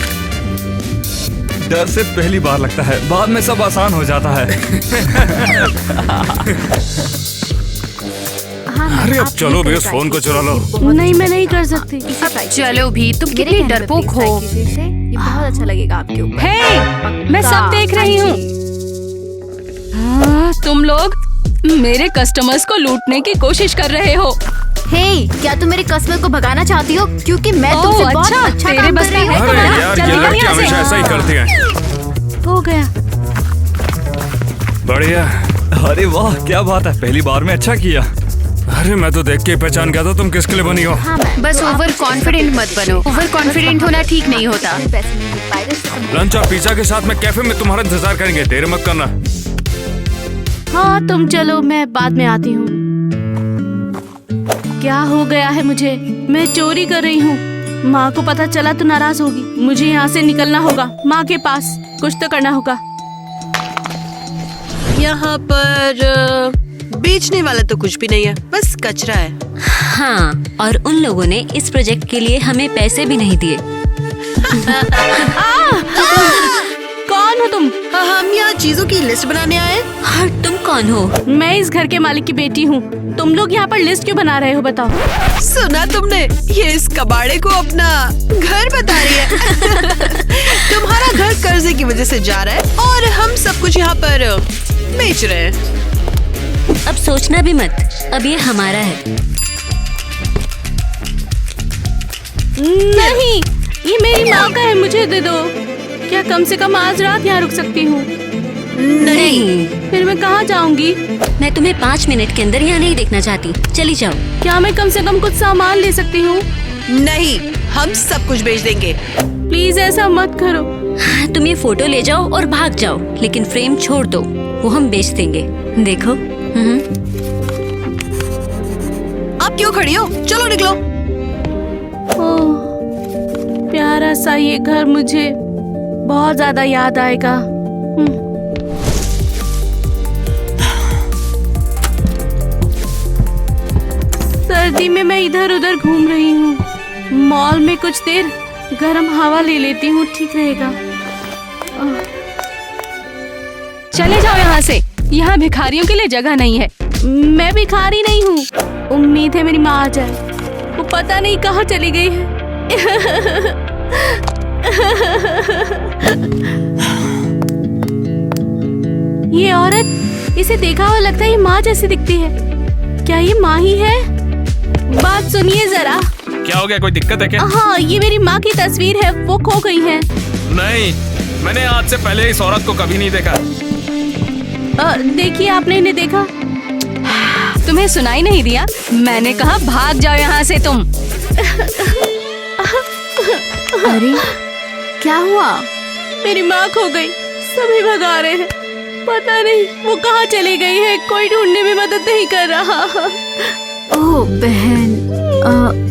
डर सिर्फ पहली बार लगता है, बाद में सब आसान हो जाता है। अरे अब चलो भी उस फोन को चुरा लो। नहीं, मैं नहीं कर सकती। अब चलो भी, तुम कितनी डरपोक हो। ये बहुत अच्छा लगेगा आपके ऊपर। हे, मैं सब देख रही हूँ। तुम लोग मेरे कस्टमर्स को लूटने की कोशिश कर रहे हो। हे, क्या तुम मेरे कस्टमर को भगाना चाहती हो? क्योंकि मैं तुमसे बहुत अच्छा काम कर रही हूँ। अरे यार, ये लड़की हमेशा ऐसा ही करती है। हो गया। बढ़िया। अरे वाह, क्या बात है, पहली बार में अच्छा किया। अरे मैं तो देख के पहचान गया था तुम किसके लिए बनी हो। हाँ, बस ओवर कॉन्फिडेंट मत बनो। ओवर कॉन्फिडेंट होना ठीक नहीं होता। लंच और पिज्जा के साथ में कैफे में तुम्हारा इंतजार करेंगे, देर मत करना। हाँ तुम चलो, मैं बाद में आती हूँ। क्या हो गया है मुझे? मैं चोरी कर रही हूँ। माँ को पता चला तो नाराज होगी। मुझे यहाँ से निकलना होगा, माँ के पास कुछ तो करना होगा। यहाँ पर बेचने वाला तो कुछ भी नहीं है, बस कचरा है। हाँ, और उन लोगों ने इस प्रोजेक्ट के लिए हमें पैसे भी नहीं दिए। कौन हो तुम? हम यहाँ चीजों की लिस्ट बनाने आए। और तुम कौन हो? मैं इस घर के मालिक की बेटी हूँ। तुम लोग यहाँ पर लिस्ट क्यों बना रहे हो, बताओ? सुना तुमने? ये इस कबाड़े को अपना घर बता रही है। तुम्हारा घर कर्जे की वजह से जा रहा है और हम सब कुछ यहाँ पर बेच रहे हैं। अब सोचना भी मत, अब ये हमारा है। नहीं, ये मेरी माँ का है, मुझे दे दो। क्या कम से कम आज रात यहाँ रुक सकती हूँ? नहीं। फिर मैं कहाँ जाऊँगी? मैं तुम्हें 5 मिनट के अंदर यहाँ नहीं देखना चाहती, चली जाओ। क्या मैं कम से कम कुछ सामान ले सकती हूँ? नहीं, हम सब कुछ बेच देंगे। प्लीज ऐसा मत करो। तुम ये फोटो ले जाओ और भाग जाओ, लेकिन फ्रेम छोड़ दो, वो हम बेच देंगे। देखो। आप क्यों खड़ी हो? चलो निकलो। ओह, प्यारा सा ये घर मुझे बहुत ज्यादा याद आएगा। सर्दी में मैं इधर उधर घूम रही हूँ। मॉल में कुछ देर गर्म हवा ले लेती हूँ, ठीक रहेगा। चले जाओ यहाँ से, यहाँ भिखारियों के लिए जगह नहीं है। मैं भिखारी नहीं हूँ। उम्मीद है मेरी माँ आ जाए, वो पता नहीं कहाँ चली गई है। ये औरत इसे देखा हुआ लगता है ये माँ जैसी दिखती है। क्या ये माँ ही है? बात सुनिए जरा। क्या हो गया, कोई दिक्कत है क्या? हाँ, ये मेरी माँ की तस्वीर है, वो खो गई है। नहीं, मैंने आज से पहले इस औरत को कभी नहीं देखा। देखिए, आपने इन्हें देखा? तुम्हें सुनाई नहीं दिया? मैंने कहा भाग जाओ यहाँ से तुम। अरे क्या हुआ? मेरी माँ खो गई, सभी भगा रहे हैं। पता नहीं वो कहाँ चली गई है, कोई ढूंढने में मदद नहीं कर रहा। ओह बहन,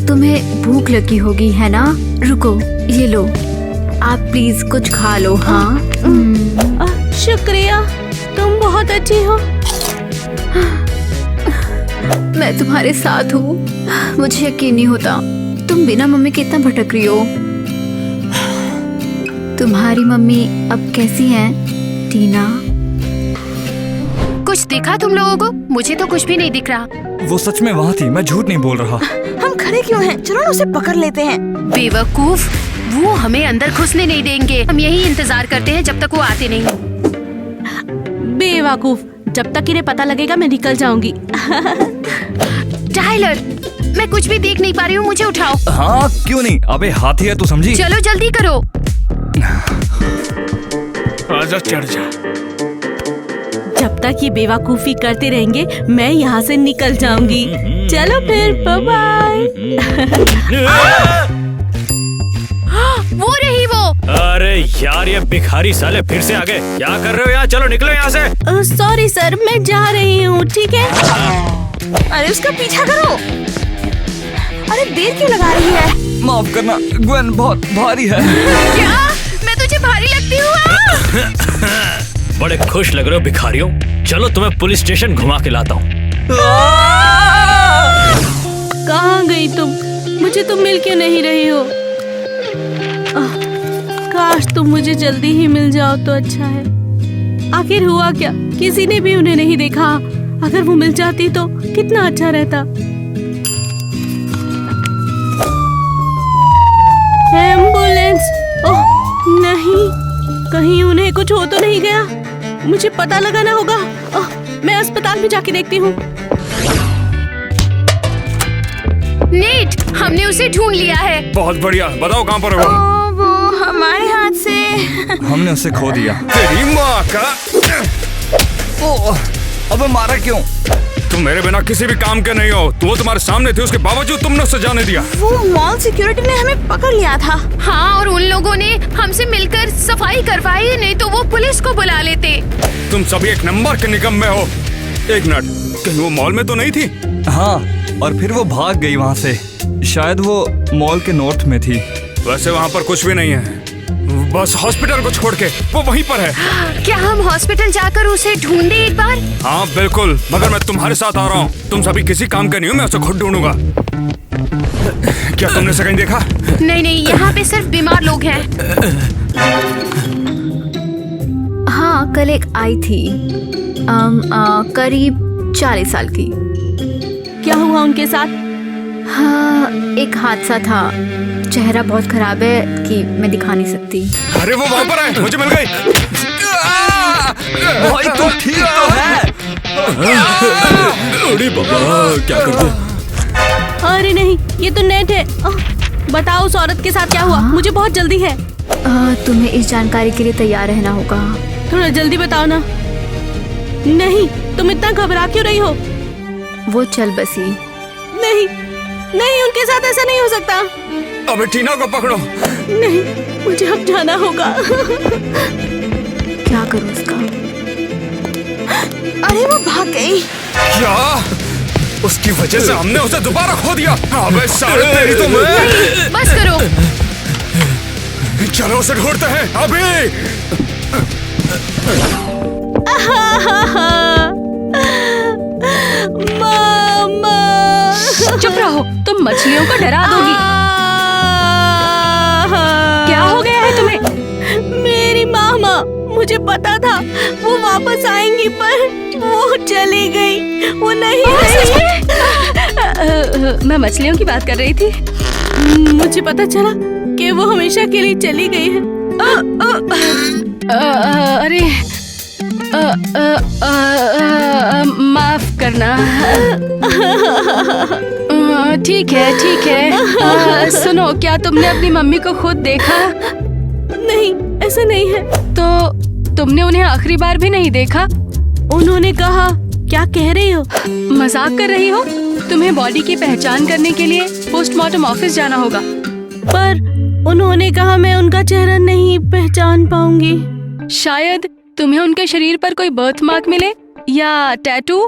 तुम्हें भूख लगी होगी है ना? रुको, ये लो, आप प्लीज कुछ खा लो। हाँ शुक्रिया, तुम बहुत अच्छी हो। मैं तुम्हारे साथ हूँ। मुझे यकीन नहीं होता तुम बिना मम्मी के इतना भटक रही हो। तुम्हारी मम्मी अब कैसी हैं, टीना? कुछ दिखा तुम लोगों को? मुझे तो कुछ भी नहीं दिख रहा। वो सच में वहाँ थी, मैं झूठ नहीं बोल रहा। हम खड़े क्यों हैं? चलो ना उसे पकड़ लेते हैं। बेवकूफ, वो हमें अंदर घुसने नहीं देंगे। हम यही इंतजार करते हैं जब तक वो आते नहीं। बेवकूफ, जब तक इन्हें पता लगेगा मैं निकल जाऊंगी। टाइलर, मैं कुछ भी देख नहीं पा रही हूँ, मुझे उठाओ। हाँ क्यों नहीं, अबे हाथी है तू, समझी? चलो जल्दी करो। आजा, चढ़ जा। जब तक ये बेवकूफी करते रहेंगे मैं यहाँ से निकल जाऊंगी। चलो फिर, बाय बाय। वो रही वो। अरे यार, ये भिखारी साले फिर से आ गए। क्या कर रहे हो यार? चलो निकलो यहाँ से। सॉरी सर, मैं जा रही हूँ, ठीक है? अरे उसका पीछा करो। अरे देर क्यों लगा रही है? माफ करना ग्वेन, बहुत भारी है। क्या मैं तुझे भारी लगती हूँ? बड़े खुश लग रहे हो भिखारियों। चलो तुम्हें पुलिस स्टेशन घुमा के लाता हूँ। कहाँ गई तुम? मुझे तुम मिल क्यों नहीं रही हो? काश तुम मुझे जल्दी ही मिल जाओ तो अच्छा है। आखिर हुआ क्या? किसी ने भी उन्हें नहीं देखा। अगर वो मिल जाती तो कितना अच्छा रहता। एम्बुलेंस! ओह नहीं, कहीं उन्हें कुछ हो तो नहीं गया? मुझे पता लगाना होगा। मैं अस्पताल में जाके देखती हूँ। नेट, हमने उसे ढूंढ लिया है। बहुत बढ़िया, बताओ कहाँ पर है वो? वो हमारे हाथ से। हमने उसे खो दिया। तेरी माँ का। ओह, अबे मारा क्यों? तुम मेरे बिना किसी भी काम के नहीं हो। वो तुम्हारे सामने थे, उसके बावजूद तुमने उसे जाने दिया। वो मॉल सिक्योरिटी ने हमें पकड़ लिया था। हाँ, और उन लोगों ने हमसे मिलकर सफाई करवाई, नहीं तो वो पुलिस को बुला लेते। तुम सभी एक नंबर के निकम्मे हो। एक मिनट, कहीं वो मॉल में तो नहीं थी? हाँ, और फिर वो भाग गई वहाँ से। शायद वो मॉल के नॉर्थ में थी। वैसे वहाँ पर कुछ भी नहीं है, बस हॉस्पिटल को छोड़ के वो वहीं पर है। क्या हम हॉस्पिटल जाकर उसे ढूंढे एक बार? हाँ बिल्कुल, मगर मैं तुम्हारे साथ आ रहा हूँ। तुम सभी किसी काम के नहीं हो, मैं उसे खुद ढूंढूंगा। क्या तुमने उसे कहीं देखा? नहीं नहीं, यहाँ पे सिर्फ बीमार लोग हैं। हाँ, कल एक आई थी, करीब 40 साल की। क्या हुआ उनके साथ? हाँ, एक हादसा था। चेहरा बहुत खराब है कि मैं दिखा नहीं सकती। अरे वो वहाँ पर है, मुझे मिल गई। भाई तू ठीक तो है? अरे बाबा, क्या कर दो? अरे नहीं, ये तो नेट है। बताओ उस औरत के साथ क्या हुआ? मुझे बहुत जल्दी है। तुम्हें इस जानकारी के लिए तैयार रहना होगा। थोड़ा जल्दी बताओ ना। नहीं, तुम इतना घबरा क्यों रही हो? वो चल बसी। नहीं नहीं, उनके साथ ऐसा नहीं हो सकता। अबे टीना को पकड़ो। नहीं, मुझे अब जाना होगा। क्या करूं उसका? अरे वो भाग गई। क्या? उसकी वजह से हमने उसे दोबारा खो दिया। अबे साले, तेरी तो मैं। बस करो। चलो उसे ढूंढते हैं अभी। मामा, चुप रहो, तुम मछलियों को डरा दोगी। क्या हो गया है तुम्हें? मेरी मामा, मुझे पता था वो वापस आएंगी, पर वो चली गई। वो नहीं रही। मैं मछलियों की बात कर रही थी। मुझे पता चला कि वो हमेशा के लिए चली गई है। अरे माफ करना। ठीक है ठीक है। सुनो, क्या तुमने अपनी मम्मी को खुद देखा? नहीं, ऐसा नहीं है। तो तुमने उन्हें आखिरी बार भी नहीं देखा? उन्होंने कहा, क्या कह रही हो? मजाक कर रही हो? तुम्हें बॉडी की पहचान करने के लिए पोस्टमार्टम ऑफिस जाना होगा। पर उन्होंने कहा मैं उनका चेहरा नहीं पहचान पाऊंगी। शायद तुम्हें उनके शरीर पर कोई बर्थ मार्क मिले या टैटू।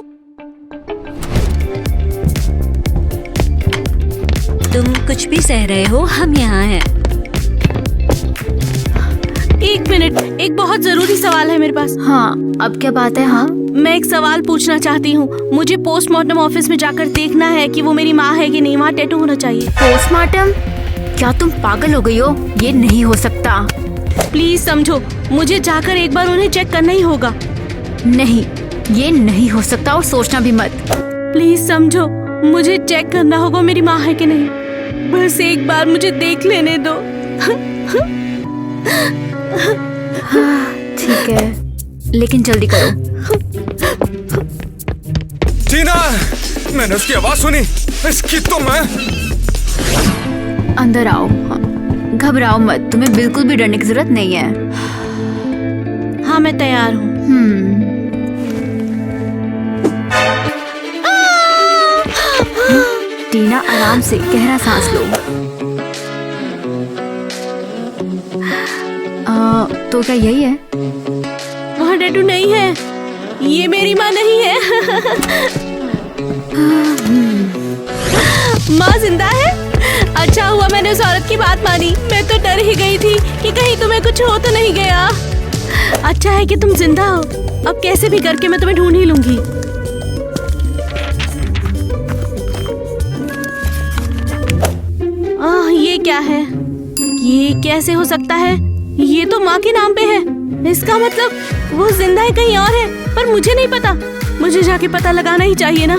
तुम कुछ भी सह रहे हो, हम यहाँ हैं। एक मिनट, एक बहुत जरूरी सवाल है मेरे पास। हाँ, अब क्या बात है? हाँ, मैं एक सवाल पूछना चाहती हूँ। मुझे पोस्टमार्टम ऑफिस में जाकर देखना है कि वो मेरी माँ है कि नहीं। वहाँ टैटू होना चाहिए। पोस्टमार्टम? क्या तुम पागल हो गई हो? ये नहीं हो सकता। प्लीज समझो, मुझे जाकर एक बार उन्हें चेक करना ही होगा। नहीं, ये नहीं हो सकता और सोचना भी मत। प्लीज समझो, मुझे चेक करना होगा मेरी माँ है कि नहीं। बस एक बार मुझे देख लेने दो। ठीक है, लेकिन जल्दी करो। टीना, मैंने उसकी आवाज सुनी। इसकी तो मैं अंदर आओ। घबराओ मत, तुम्हें बिल्कुल भी डरने की जरूरत नहीं है। हाँ, मैं तैयार हूँ। टीना, आराम से गहरा सांस लो। तो क्या यही है? वहाँ टैटू नहीं है। ये मेरी माँ नहीं है। माँ जिंदा है? अच्छा हुआ मैंने उस औरत की बात मानी। मैं तो डर ही गई थी कि कहीं तुम्हें कुछ हो तो नहीं गया। अच्छा है कि तुम जिंदा हो। अब कैसे भी करके मैं तुम्हें ढूंढ ही लूंगी। ये क्या है? ये कैसे हो सकता है? ये तो माँ के नाम पे है। इसका मतलब वो जिंदा है कहीं और है, पर मुझे नहीं पता। मुझे जाके पता लगाना ही चाहिए ना।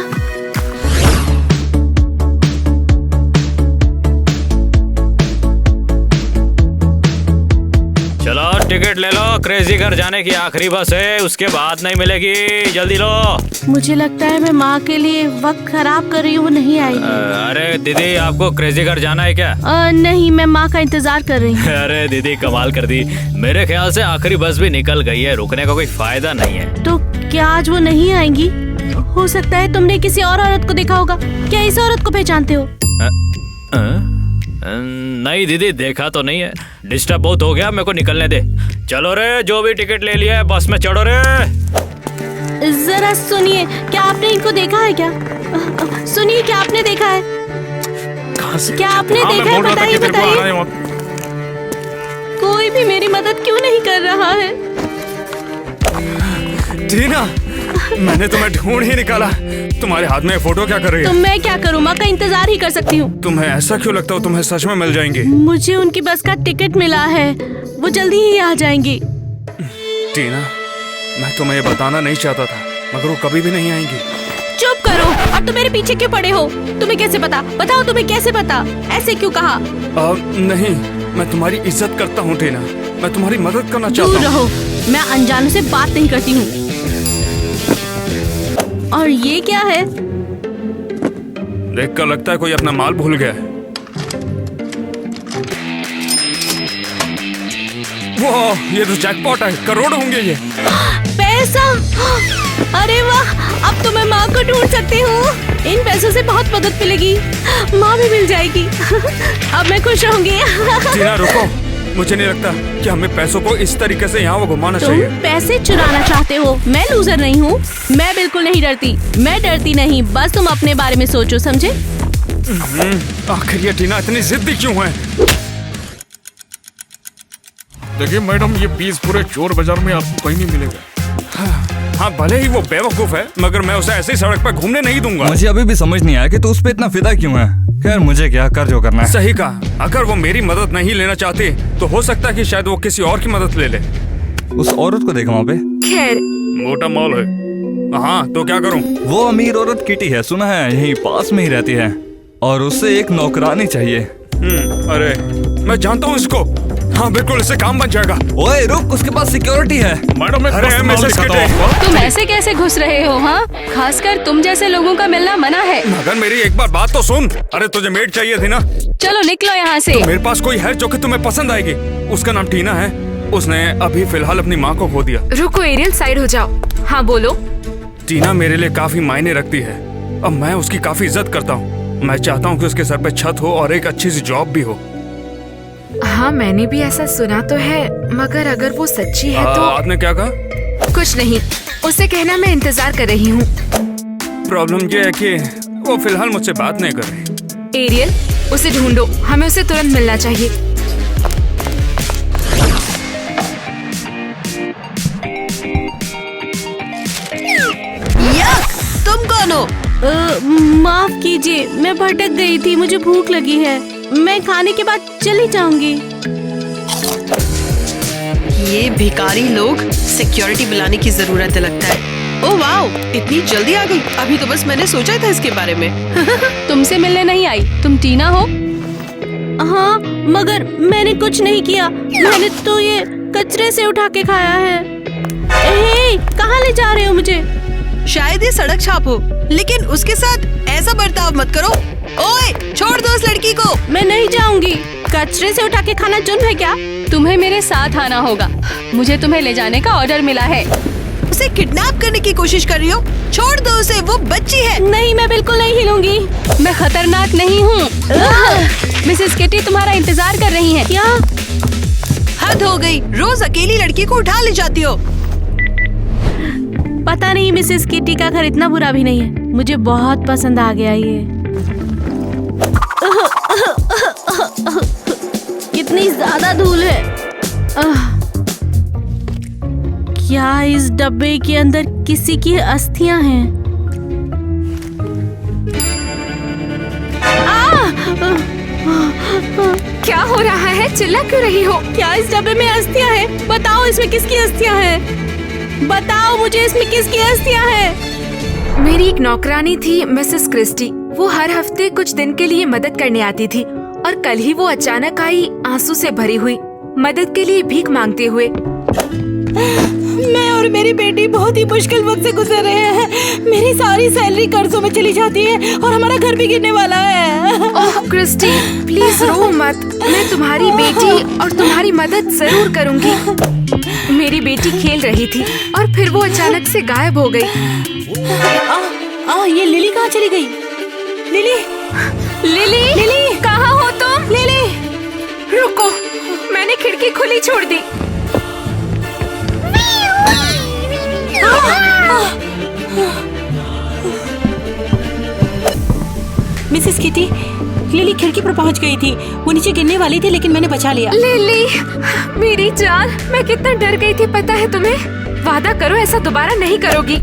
चलो टिकट ले लो, क्रेजी घर जाने की आखिरी बस है, उसके बाद नहीं मिलेगी, जल्दी लो। मुझे लगता है मैं माँ के लिए वक्त खराब कर रही हूँ, वो नहीं आएगी। अरे दीदी, आपको क्रेजी घर जाना है क्या? नहीं, मैं माँ का इंतजार कर रही हूँ। अरे दीदी, कमाल कर दी। मेरे ख्याल से आखिरी बस भी निकल गई है, रुकने का कोई फायदा नहीं है। तो क्या आज वो नहीं आएंगी? हो सकता है तुमने किसी और औरत को देखा होगा। क्या इस औरत को पहचानते हो? नहीं दीदी, देखा तो नहीं है। डिस्टर्ब बहुत हो गया, मेरे को निकलने दे। चलो रे, जो भी टिकट ले लिया है बस में चढ़ो रे। जरा सुनिए, क्या आपने इनको देखा है क्या? सुनिए, क्या आपने देखा है? क्या आपने देखा है? बताइए बताइए। कोई भी मेरी मदद क्यों नहीं कर रहा है? टीना, मैंने तुम्हें ढूंढ ही निकाला। तुम्हारे हाथ में फोटो क्या कर रही है? तो मैं क्या करूँ? माँ का इंतजार ही कर सकती हूँ। तुम्हें ऐसा क्यों लगता है तुम्हें सच में मिल जाएंगी? मुझे उनकी बस का टिकट मिला है, वो जल्दी ही आ जाएंगी। टीना, मैं तुम्हें ये बताना नहीं चाहता था, मगर वो कभी भी नहीं आएंगी। चुप करो। और तुम मेरे पीछे क्यों पड़े हो? तुम्हें कैसे पता? बताओ, तुम्हें कैसे पता? ऐसे क्यों कहा? नहीं, मैं तुम्हारी इज्जत करता हूँ टीना, मैं तुम्हारी मदद करना चाहता हूँ। दूर रहो, मैं अनजानों से बात नहीं करती हूँ। और ये क्या है? देखकर लगता है कोई अपना माल भूल गया है। वो ये तो जैकपॉट है, करोड़ होंगे ये। पैसा! अरे वाह, अब तो मैं माँ को ढूंढ सकती हूँ। इन पैसों से बहुत मदद मिलेगी, माँ भी मिल जाएगी। अब मैं खुश रहूंगी। टीना रुको, मुझे नहीं लगता कि हमें पैसों को इस तरीके से यहाँ वो घुमाना चाहिए। तुम पैसे चुराना चाहते हो? मैं लूजर नहीं हूँ, मैं बिल्कुल नहीं डरती। मैं डरती नहीं, बस तुम अपने बारे में सोचो, समझे? आखिर ये टीना इतनी जिद्दी क्यों है? देखिए मैडम, ये पीस पूरे चोर बाजार में आपको कहीं नहीं मिलेगा। हाँ, भले ही वो बेवकूफ है, मगर मैं उसे ऐसी सड़क पर घूमने नहीं दूंगा। मुझे अभी भी समझ नहीं आया कि तू उस पे इतना फिदा क्यों है। खैर, मुझे क्या, कर जो करना है। सही कहा, अगर वो मेरी मदद नहीं लेना चाहती तो हो सकता है कि शायद वो किसी और की मदद ले ले। उस औरत को देखा वहाँ पे। खैर, मोटा मॉल है। हाँ, तो क्या करूँ? वो अमीर औरत किटी है, सुना है, यहीं पास में ही रहती है, और उससे एक नौकरानी चाहिए। अरे मैं जानता हूँ इसको। हाँ बिल्कुल, इससे काम बन जाएगा। ओए रुक, उसके पास सिक्योरिटी है। मैडम एक अरे मस्त नाम मिसेस दिखाता किटी। हूँ आपको। तुम ऐसे कैसे घुस रहे हो? हाँ, खासकर तुम जैसे लोगों का मिलना मना है। मगर मेरी एक बार बात तो सुन। अरे तुझे मेड चाहिए थी ना? चलो निकलो यहाँ से। तो मेरे पास कोई है जो कि तुम्हें पसंद आएगी। उसका नाम टीना है। उसने अभी फिलहाल अपनी माँ को खो दिया। रुको एरियल, साइड हो जाओ। हाँ बोलो। टीना मेरे लिए काफी मायने रखती है। अब मैं उसकी काफी इज्जत करता हूँ। मैं चाहता हूँ कि उसके सर पे छत हो और एक अच्छी सी जॉब भी हो। हाँ मैंने भी ऐसा सुना तो है, मगर अगर वो सच्ची है तो। आपने क्या कहा? कुछ नहीं, उसे कहना मैं इंतजार कर रही हूँ। प्रॉब्लम ये है कि वो फिलहाल मुझसे बात नहीं कर रही। एरियल, उसे ढूंढो, हमें उसे तुरंत मिलना चाहिए। तुम कौन हो? माफ कीजिए, मैं भटक गई थी, मुझे भूख लगी है। मैं खाने के बाद चली जाऊंगी। ये भिखारी लोग सिक्योरिटी बुलाने की जरूरत है लगता है। ओह वाओ, इतनी जल्दी आ गई। अभी तो बस मैंने सोचा था इसके बारे में। तुमसे मिलने नहीं आई, तुम टीना हो? हाँ, मगर मैंने कुछ नहीं किया। मैंने तो ये कचरे से उठा के खाया है। कहाँ ले जा रहे हो मुझे? शायद ये सड़क छाप हो, लेकिन उसके साथ ऐसा बर्ताव मत करो। ओए, छोड़ दो उस लड़की को। मैं नहीं जाऊंगी। कचरे से उठा के खाना जुर्म है क्या? तुम्हें मेरे साथ आना होगा। मुझे तुम्हें ले जाने का ऑर्डर मिला है। उसे किडनैप करने की कोशिश कर रही हो? छोड़ दो उसे, वो बच्ची है। नहीं, मैं बिल्कुल नहीं हिलूंगी। मैं खतरनाक नहीं हूँ। मिसेस किटी तुम्हारा इंतजार कर रही है। क्या? हद हो गई, रोज अकेली लड़की को उठा ले जाती हो। पता नहीं, मिसेस किटी का घर इतना बुरा भी नहीं है। मुझे बहुत पसंद आ गया ये। कितनी ज्यादा धूल है। क्या इस डब्बे के अंदर किसी की अस्थियां हैं? क्या हो रहा है? चिल्ला क्यों रही हो? क्या इस डब्बे में अस्थियां हैं? बताओ, इसमें किसकी अस्थियां हैं? बताओ मुझे, इसमें किसकी अस्थियां हैं? मेरी एक नौकरानी थी मिसेस क्रिस्टी। वो हर हफ्ते कुछ दिन के लिए मदद करने आती थी और कल ही वो अचानक आई, आंसू से भरी हुई, मदद के लिए भीख मांगते हुए। मैं और मेरी बेटी बहुत ही मुश्किल वक्त से गुजर रहे हैं। मेरी सारी सैलरी कर्जों में चली जाती है और हमारा घर भी गिरने वाला है। ओह क्रिस्टी, प्लीज रो मत। मैं तुम्हारी बेटी और तुम्हारी मदद जरूर करूंगी। मेरी बेटी खेल रही थी और फिर वो अचानक से गायब हो गई। ये लिली कहाँ चली गई? लिली, लिली, लिली, कहाँ हो तुम? लिली, रुको, मैंने खिड़की खुली छोड़ दी। मिसेस किटी, लिली खिड़की पर पहुंच गई थी। वो नीचे गिरने वाली थी, लेकिन मैंने बचा लिया। लिली, मेरी जान, मैं कितना डर गई थी पता है तुम्हें? वादा करो ऐसा दोबारा नहीं करोगी।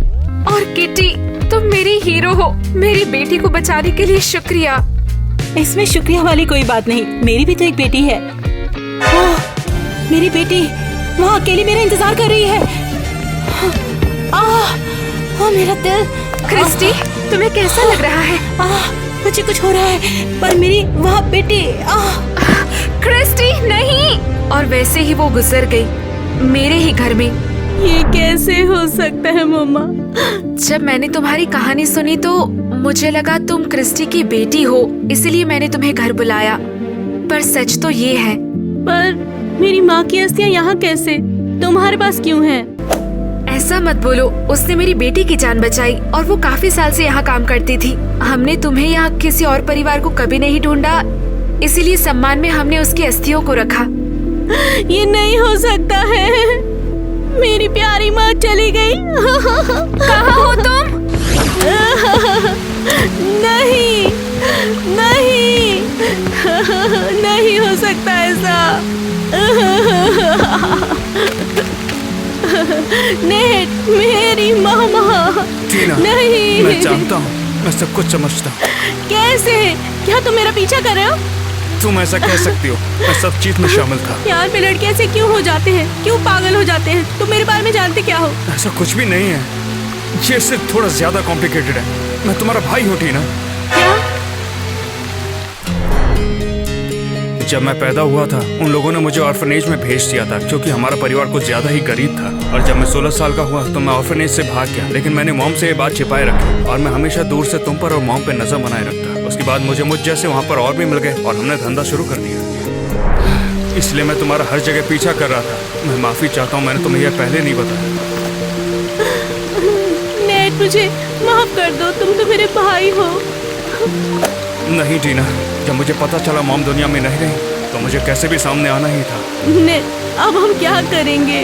और किटी, तुम मेरी हीरो हो। मेरी बेटी को बचाने के लिए शुक्रिया। इसमें शुक्रिया वाली कोई बात नहीं। मेरी भी तो एक बेटी है। मेरी बेटी वहाँ अकेली मेरा इंतजार कर रही है। मेरा दिल। क्रिस्टी, तुम्हें कैसा लग रहा है? मुझे कुछ हो रहा है, पर मेरी वहाँ बेटी। क्रिस्टी, नहीं। और वैसे ही वो गुजर गई मेरे ही घर में। ये कैसे हो सकता है मम्मा? जब मैंने तुम्हारी कहानी सुनी तो मुझे लगा तुम क्रिस्टी की बेटी हो, इसलिए मैंने तुम्हें घर बुलाया। पर सच तो ये है। पर मेरी माँ की अस्थियाँ यहाँ कैसे? तुम्हारे पास क्यों है? ऐसा मत बोलो, उसने मेरी बेटी की जान बचाई और वो काफी साल से यहाँ काम करती थी। हमने तुम्हें यहाँ किसी और परिवार को कभी नहीं ढूंढा, इसीलिए सम्मान में हमने उसकी अस्थियों को रखा। ये नहीं हो सकता है। मेरी प्यारी माँ चली गई। कहाँ हो तुम? नहीं, नहीं, नहीं हो सकता ऐसा। नेट, मेरी मामा। टीना, नहीं, मैं जानता हूँ, मैं सब कुछ समझता हूँ। कैसे? क्या तुम मेरा पीछा कर रहे हो? तुम ऐसा कह सकती हो, मैं सब चीज में शामिल था। यार, पे लड़के ऐसे क्यों हो जाते हैं? क्यों पागल हो जाते हैं? तुम मेरे बारे में जानते क्या हो? ऐसा कुछ भी नहीं है, ये सिर्फ थोड़ा ज्यादा कॉम्प्लिकेटेड है। मैं तुम्हारा भाई हूँ टीना। क्या? जब मैं पैदा हुआ था उन लोगों ने मुझे ऑर्फनेज में भेज दिया था क्योंकि हमारा परिवार कुछ ज्यादा ही गरीब था। और जब मैं 16 साल का हुआ तो मैं ऑर्फनेज से भाग गया, लेकिन मैंने मॉम से ये बात छिपाए रखी और मैं हमेशा दूर से तुम पर और मॉम पे नजर बनाए रखता। उसके बाद मुझे जैसे वहाँ पर और भी मिल गए और हमने धंधा शुरू कर दिया। इसलिए मैं तुम्हारा हर जगह पीछा कर रहा था। मैं माफी चाहता हूँ, मैंने तुम्हें यह पहले नहीं बताया। नेट, मुझे माफ कर दो, तुम तो मेरे भाई हो। नहीं टीना, जब मुझे पता चला मॉम दुनिया में नहीं रही तो मुझे कैसे भी सामने आना ही था। नेट, अब हम क्या करेंगे?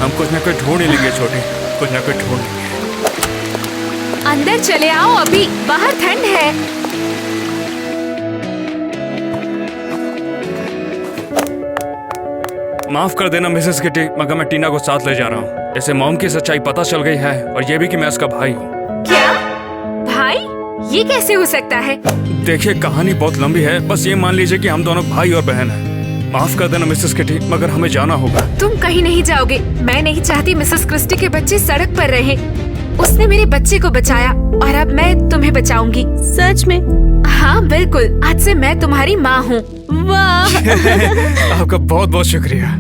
हम कुछ न कुछ ढूंढ ही लेंगे छोटी, कुछ न कुछ ढूंढ लेंगे। अंदर चले आओ, अभी बाहर ठंड है। माफ कर देना मिसेस किटी, मगर मैं टीना को साथ ले जा रहा हूँ। इसे मॉम की सच्चाई पता चल गई है और ये भी कि मैं उसका भाई हूँ। क्या? भाई? ये कैसे हो सकता है? देखिए, कहानी बहुत लंबी है, बस ये मान लीजिए कि हम दोनों भाई और बहन हैं। माफ कर देना मिसेस किटी, मगर हमें जाना होगा। तुम कहीं नहीं जाओगे। मैं नहीं चाहती मिसेस क्रिस्टी के बच्चे सड़क पर रहे। उसने मेरे बच्चे को बचाया और अब मैं तुम्हें बचाऊंगी। सच में? हाँ बिल्कुल, आज से मैं तुम्हारी माँ हूँ। वाह! आपका बहुत बहुत शुक्रिया।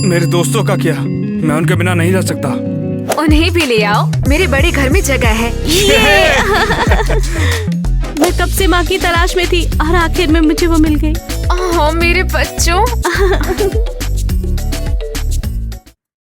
मेरे दोस्तों का क्या? मैं उनके बिना नहीं रह सकता। उन्हें भी ले आओ, मेरे बड़े घर में जगह है। मैं कब से माँ की तलाश में थी और आखिर में मुझे वो मिल गई। ओह मेरे बच्चों।